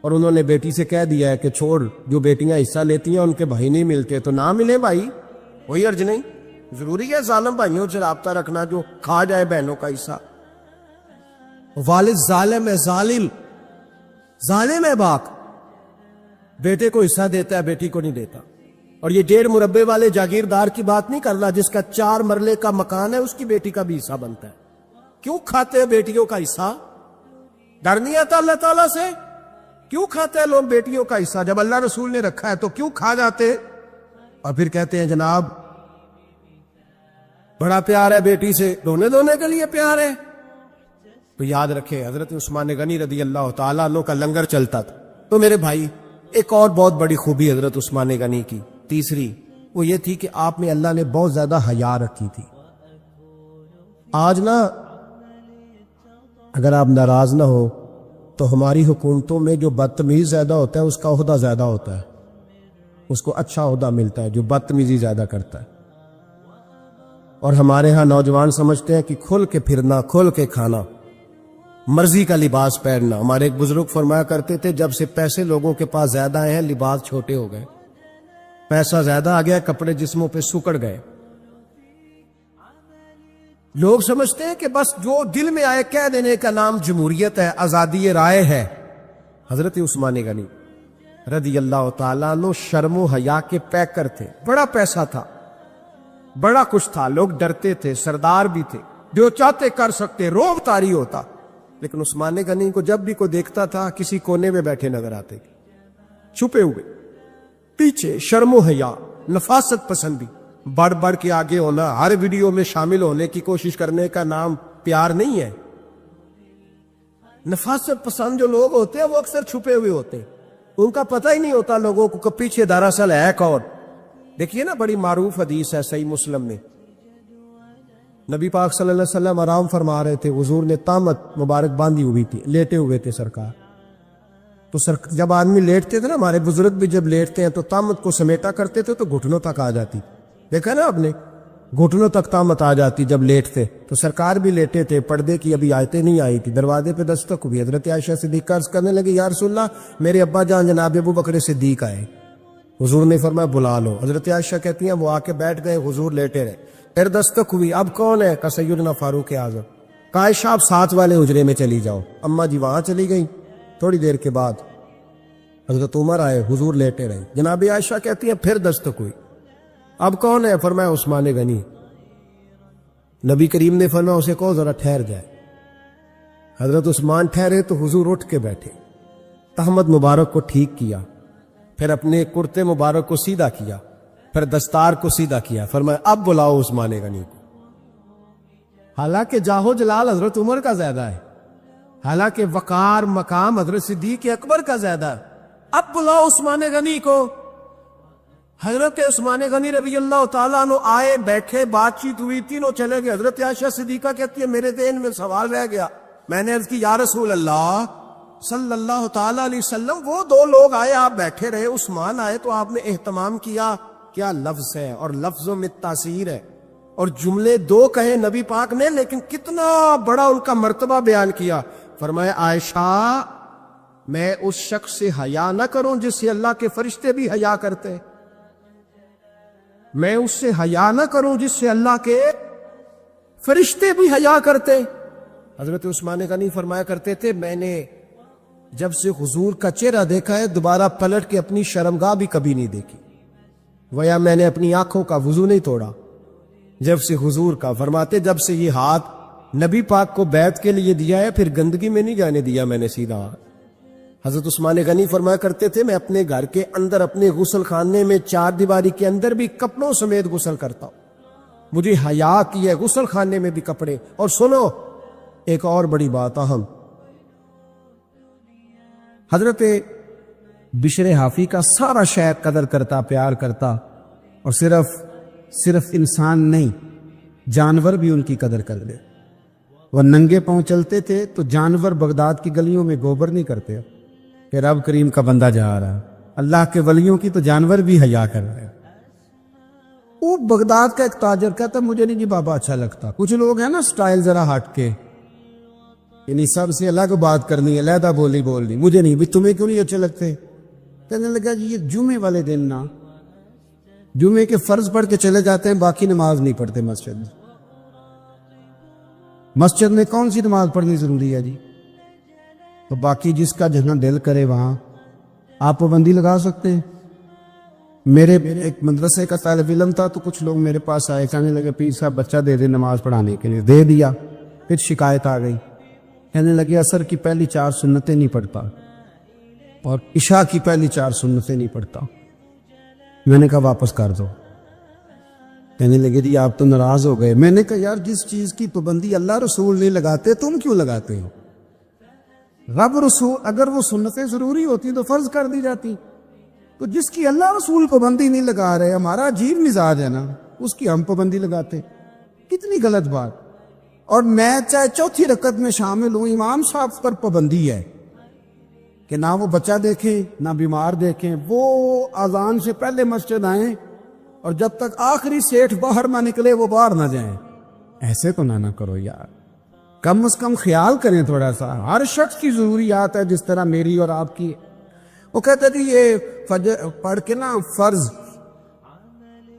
اور انہوں نے بیٹی سے کہہ دیا ہے کہ چھوڑ، جو بیٹیاں حصہ لیتی ہیں ان کے بھائی نہیں ملتے تو نہ ملے بھائی، کوئی عرض نہیں، ضروری ہے ظالم بھائیوں سے رابطہ رکھنا جو کھا جائے بہنوں کا حصہ۔ والد ظالم ہے، ظالم ہے باپ، بیٹے کو حصہ دیتا ہے بیٹی کو نہیں دیتا۔ اور یہ 1.5 مربے والے جاگیردار کی بات نہیں کر رہا جس کا 4 مرلے کا مکان ہے، اس کی بیٹی کا بھی حصہ بنتا ہے۔ کیوں کھاتے ہیں بیٹیوں کا حصہ؟ ڈر نہیں آتا اللہ تعالیٰ سے؟ کیوں کھاتے ہیں لوگ بیٹیوں کا حصہ؟ جب اللہ رسول نے رکھا ہے تو کیوں کھا جاتے؟ اور پھر کہتے ہیں جناب بڑا پیار ہے بیٹی سے، رونے دھونے کے لیے پیار ہے۔ تو یاد رکھے حضرت عثمان غنی رضی اللہ تعالیٰ عنہ کا لنگر چلتا تھا۔ تو میرے بھائی ایک اور بہت بڑی خوبی حضرت عثمان غنی کی، تیسری، وہ یہ تھی کہ آپ میں اللہ نے بہت زیادہ حیا رکھی تھی۔ آج نا اگر آپ ناراض نہ ہو تو ہماری حکومتوں میں جو بدتمیز زیادہ ہوتا ہے اس کا عہدہ زیادہ ہوتا ہے، اس کو اچھا عہدہ ملتا ہے جو بدتمیزی زیادہ کرتا ہے۔ اور ہمارے ہاں نوجوان سمجھتے ہیں کہ کھل کے پھرنا، کھل کے کھانا، مرضی کا لباس پہننا۔ ہمارے ایک بزرگ فرمایا کرتے تھے جب سے پیسے لوگوں کے پاس زیادہ آئے ہیں لباس چھوٹے ہو گئے، پیسہ زیادہ آ گیا کپڑے جسموں پہ سکڑ گئے۔ لوگ سمجھتے ہیں کہ بس جو دل میں آئے کہہ دینے کا نام جمہوریت ہے، آزادی رائے ہے۔ حضرت عثمان غنی رضی اللہ تعالیٰ عنہ شرم و حیا کے پیکر تھے، بڑا پیسہ تھا، بڑا کچھ تھا، لوگ ڈرتے تھے، سردار بھی تھے، جو چاہتے کر سکتے، روب طاری ہوتا۔ لیکن عثمان غنی کو جب بھی کوئی دیکھتا تھا کسی کونے میں بیٹھے نظر آتے، چھپے ہوئے، پیچھے، شرم و حیا، نفاست پسندی، بڑھ بڑھ کے آگے ہونا، ہر ویڈیو میں شامل ہونے کی کوشش کرنے کا نام پیار نہیں ہے۔ نفاست پسند جو لوگ ہوتے ہیں وہ اکثر چھپے ہوئے ہوتے ہیں، ان کا پتہ ہی نہیں ہوتا لوگوں کو کہ پیچھے دراصل ہے کون۔ دیکھیے نا بڑی معروف حدیث ہے صحیح مسلم میں، نبی پاک صلی اللہ علیہ وسلم آرام فرما رہے تھے، حضور نے تامت مبارک باندھی ہوئی تھی، لیٹے ہوئے تھے سرکار. تو جب آدمی لیٹتے تھے نا، ہمارے بزرگ بھی جب لیٹتے ہیں تو تامت کو سمیٹا کرتے تھے تو گھٹنوں تک آ جاتی. دیکھا نا آپ نے، گھٹنوں تک تامت آ جاتی جب لیٹتے. تو سرکار بھی لیٹے تھے، پردے کی ابھی آیتیں نہیں آئی تھی. دروازے پہ دستک ہوئی. حضرت عائشہ صدیقہ عرض کرنے لگی، یا رسول اللہ میرے ابا جان جناب ابو بکر صدیق آئے. حضور نے فرمایا بلا لو. حضرت عائشہ کہتی ہیں وہ آ کے بیٹھ گئے، حضور لیٹے رہے. پھر دستک ہوئی. اب کون ہے؟ کہ سیدنا فاروق اعظم. کہا عائشہ آپ ساتھ والے حجرے میں چلی جاؤ. اما جی وہاں چلی گئی. تھوڑی دیر کے بعد حضرت عمر آئے، حضور لیٹے رہے. جناب عائشہ کہتی ہیں پھر دستک ہوئی. اب کون ہے؟ فرمایا عثمان غنی. نبی کریم نے فرمایا اسے کہو ذرا ٹھہر جائے. حضرت عثمان ٹھہرے تو حضور اٹھ کے بیٹھے، تہمت مبارک کو ٹھیک کیا، پھر اپنے کرتے مبارک کو سیدھا کیا، پھر دستار کو سیدھا کیا. فرمایا اب بلاؤ عثمان غنی کو. حالانکہ جاہو جلال حضرت عمر کا زیادہ ہے، حالانکہ وقار مقام حضرت صدیق اکبر کا زیادہ ہے. اب بلاؤ عثمان غنی کو. حضرت عثمان غنی رضی اللہ تعالیٰ عنہ آئے، بیٹھے، بات چیت ہوئی، تینوں چلے گئے. حضرت عائشہ صدیقہ کہتی ہے میرے ذہن میں سوال رہ گیا. میں نے عرض کی یا رسول اللہ صلی اللہ تعالیٰ علیہ وسلم، وہ دو لوگ آئے، آپ بیٹھے رہے، عثمان آئے تو آپ نے اہتمام کیا. کیا لفظ ہے، اور لفظوں میں تاثیر ہے، اور جملے دو کہے نبی پاک نے لیکن کتنا بڑا ان کا مرتبہ بیان کیا. فرمایا عائشہ میں اس شخص سے حیا نہ کروں جس سے اللہ کے فرشتے بھی حیا کرتے، میں اس سے حیا نہ کروں جس سے اللہ کے فرشتے بھی حیا کرتے. حضرت عثمان غنی فرمایا کرتے تھے میں نے جب سے حضور کا چہرہ دیکھا ہے دوبارہ پلٹ کے اپنی شرمگاہ بھی کبھی نہیں دیکھی، ویا میں نے اپنی آنکھوں کا وضو نہیں توڑا جب سے حضور کا. فرماتے جب سے یہ ہاتھ نبی پاک کو بیعت کے لیے دیا ہے پھر گندگی میں نہیں جانے دیا میں نے سیدھا ہاتھ. حضرت عثمان غنی فرمایا کرتے تھے میں اپنے گھر کے اندر اپنے غسل خانے میں چار دیواری کے اندر بھی کپڑوں سمیت غسل کرتا ہوں. مجھے حیا کی ہے غسل خانے میں بھی کپڑے. اور سنو ایک اور بڑی بات اہم، حضرت بشر حافی کا سارا شہر قدر کرتا، پیار کرتا، اور صرف انسان نہیں جانور بھی ان کی قدر کر لے. وہ ننگے پاؤں چلتے تھے تو جانور بغداد کی گلیوں میں گوبر نہیں کرتے. پھر اب کریم کا بندہ جا رہا، اللہ کے ولیوں کی تو جانور بھی حیا کر رہے. وہ بغداد کا ایک تاجر کہتا مجھے نہیں جی بابا اچھا لگتا. کچھ لوگ ہیں نا سٹائل ذرا ہٹ کے، یعنی سب سے الگ بات کرنی ہے، علیحدہ بولی بولنی، مجھے نہیں بھی تمہیں کیوں نہیں اچھے لگتے. کہنے لگا جی یہ جمعے والے دن نا جمعے کے فرض پڑھ کے چلے جاتے ہیں، باقی نماز نہیں پڑھتے مسجد میں. مسجد میں کون سی نماز پڑھنی ضروری ہے جی؟ تو باقی جس کا جہاں دل کرے وہاں آپ پابندی لگا سکتے ہیں. میرے ایک مدرسے کا طالب علم تھا تو کچھ لوگ میرے پاس آئے، کہنے لگے پیر صاحب بچہ دے دے نماز پڑھانے کے لیے. دے دیا. پھر شکایت آ گئی، کہنے لگے عصر کی پہلی 4 سنتیں نہیں پڑھتا اور عشاء کی پہلی 4 سنتیں نہیں پڑھتا. میں نے کہا واپس کر دو. کہنے لگے جی آپ تو ناراض ہو گئے. میں نے کہا یار جس چیز کی پابندی اللہ رسول نہیں لگاتے تم کیوں لگاتے ہو؟ رب رسول اگر وہ سنتیں ضروری ہوتی تو فرض کر دی جاتی. تو جس کی اللہ رسول پابندی نہیں لگا رہے، ہمارا عجیب مزاج ہے نا، اس کی ہم پابندی لگاتے. کتنی غلط بات. اور میں چاہے چوتھی رکعت میں شامل ہوں، امام صاحب پر پابندی ہے کہ نہ وہ بچہ دیکھیں نہ بیمار دیکھیں، وہ اذان سے پہلے مسجد آئیں اور جب تک آخری سیٹھ باہر نہ نکلے وہ باہر نہ جائیں. ایسے تو نہ کرو یار، کم از کم خیال کریں تھوڑا سا. ہر شخص کی ضروریات ہے جس طرح میری اور آپ کی. وہ کہتے تھے یہ فجر پڑھ کے نا فرض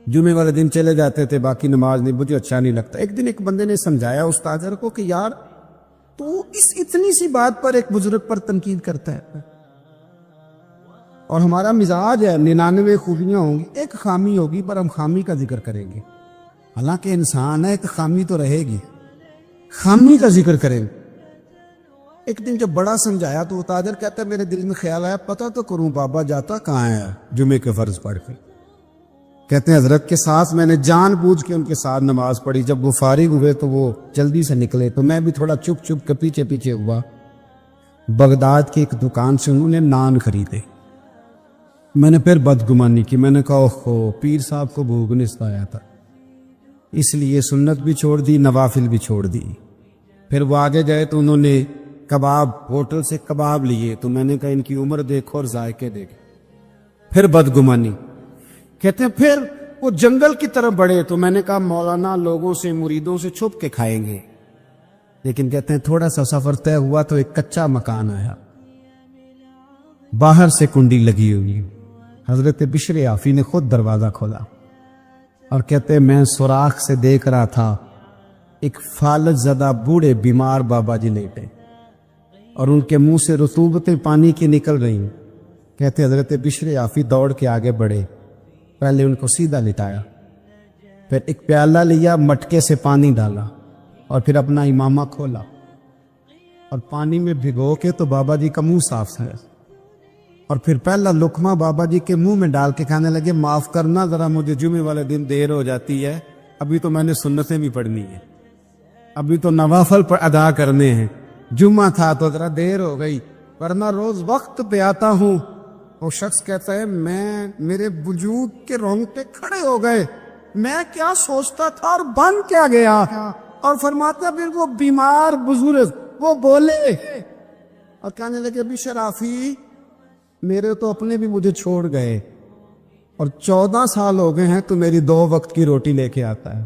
جمعے والے دن چلے جاتے تھے، باقی نماز نہیں، مجھے اچھا نہیں لگتا. ایک دن ایک بندے نے سمجھایا اس تاجر کو کہ یار تو اس اتنی سی بات پر ایک بزرگ پر تنقید کرتا ہے. اور ہمارا مزاج ہے 99 خوبیاں ہوں گی، ایک خامی ہوگی پر ہم خامی کا ذکر کریں گے. حالانکہ انسان ہے، ایک خامی تو رہے گی، خامی کا ذکر کریں گے. ایک دن جب بڑا سمجھایا تو وہ تاجر کہتا ہے میرے دل میں خیال آیا پتہ تو کروں بابا جاتا کہاں ہے جمعے کے فرض پڑھ کے. کہتے ہیں حضرت کے ساتھ میں نے جان بوجھ کے ان کے ساتھ نماز پڑھی. جب وہ فارغ ہوئے تو وہ جلدی سے نکلے تو میں بھی تھوڑا چپ چپ کے پیچھے پیچھے ہوا. بغداد کی ایک دکان سے انہوں نے نان خریدے. میں نے پھر بدگمانی کی، میں نے کہا اوہو پیر صاحب کو بھوک نستا آیا تھا. اس لیے سنت بھی چھوڑ دی، نوافل بھی چھوڑ دی۔ پھر وہ آگے گئے تو انہوں نے کباب، ہوٹل سے کباب لیے، تو میں نے کہا ان کی عمر دیکھو اور ذائقے دیکھو۔ پھر بدگمانی، کہتے ہیں پھر وہ جنگل کی طرف بڑھے، تو میں نے کہا مولانا لوگوں سے، مریدوں سے چھپ کے کھائیں گے، لیکن کہتے ہیں تھوڑا سا سفر طے ہوا تو ایک کچا مکان آیا، باہر سے کنڈی لگی ہوئی، حضرت بشر عافی نے خود دروازہ کھولا اور کہتے ہیں میں سوراخ سے دیکھ رہا تھا ایک فالج زدہ بوڑھے بیمار بابا جی لیٹے اور ان کے منہ سے رطوبتیں پانی کی نکل رہی۔ کہتے حضرت بشر عافی دوڑ کے آگے بڑھے، پہلے ان کو سیدھا لٹایا، پھر ایک پیالہ لیا، مٹکے سے پانی ڈالا اور پھر اپنا امامہ کھولا اور پانی میں بھگو کے تو بابا جی کا منہ صاف کیا، اور پھر پہلا لقمہ بابا جی کے منہ میں ڈال کے کھانے لگے، معاف کرنا ذرا مجھے جمعے والے دن دیر ہو جاتی ہے، ابھی تو میں نے سنتیں بھی پڑھنی ہے، ابھی تو نوافل پر ادا کرنے ہیں، جمعہ تھا تو ذرا دیر ہو گئی، ورنہ روز وقت پہ آتا ہوں۔ وہ شخص کہتا ہے میرے وجود کے رونگٹے کھڑے ہو گئے، میں کیا سوچتا تھا اور بن کیا گیا۔ اور فرماتا پھر وہ بیمار بزرگ وہ بولے اور کہنے لگے بشر عافی میرے تو اپنے بھی مجھے چھوڑ گئے اور 14 سال ہو گئے ہیں تو میری 2 وقت کی روٹی لے کے آتا ہے،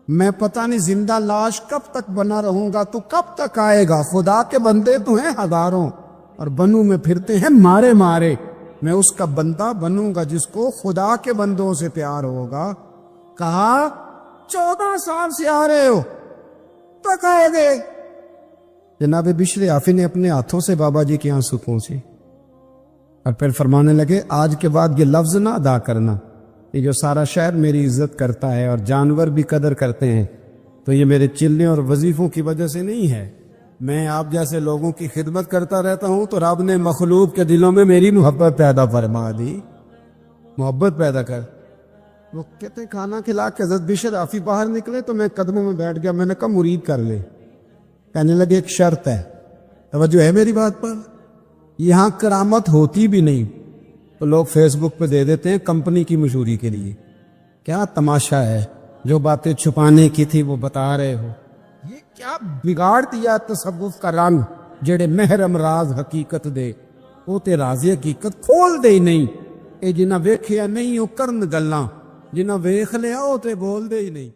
میں پتہ نہیں زندہ لاش کب تک بنا رہوں گا، تو کب تک آئے گا؟ خدا کے بندے تو ہیں ہزاروں اور بنوں میں پھرتے ہیں مارے مارے، میں اس کا بندہ بنوں گا جس کو خدا کے بندوں سے پیار ہوگا۔ کہا 14 سال سے آ رہے ہو تک آئے گے؟ جناب بشر عافی نے اپنے ہاتھوں سے بابا جی کے آنسو پہنچے اور پھر فرمانے لگے آج کے بعد یہ لفظ نہ ادا کرنا، یہ جو سارا شہر میری عزت کرتا ہے اور جانور بھی قدر کرتے ہیں تو یہ میرے چلنے اور وظیفوں کی وجہ سے نہیں ہے، میں آپ جیسے لوگوں کی خدمت کرتا رہتا ہوں تو رب نے مخلوق کے دلوں میں میری محبت پیدا فرما دی، محبت پیدا کر۔ وہ کہتے ہیں کھانا کھلا کے حضرت بشر عافی باہر نکلے تو میں قدموں میں بیٹھ گیا، میں نے کہا مرید کر لے۔ کہنے لگے ایک شرط ہے، توجہ ہے میری بات پر، یہاں کرامت ہوتی بھی نہیں تو لوگ فیس بک پہ دے دیتے ہیں کمپنی کی مشہوری کے لیے، کیا تماشا ہے، جو باتیں چھپانے کی تھی وہ بتا رہے ہو، یہ کیا بگاڑ دیا تصوف کا رنگ، جڑے محرم راز حقیقت دے وہ تے راز حقیقت کھول دے ہی نہیں، اے جنہ ویکھیا نہیں وہ کرن گلاں، جنہ ویکھ لیا وہ تے بول دے ہی نہیں۔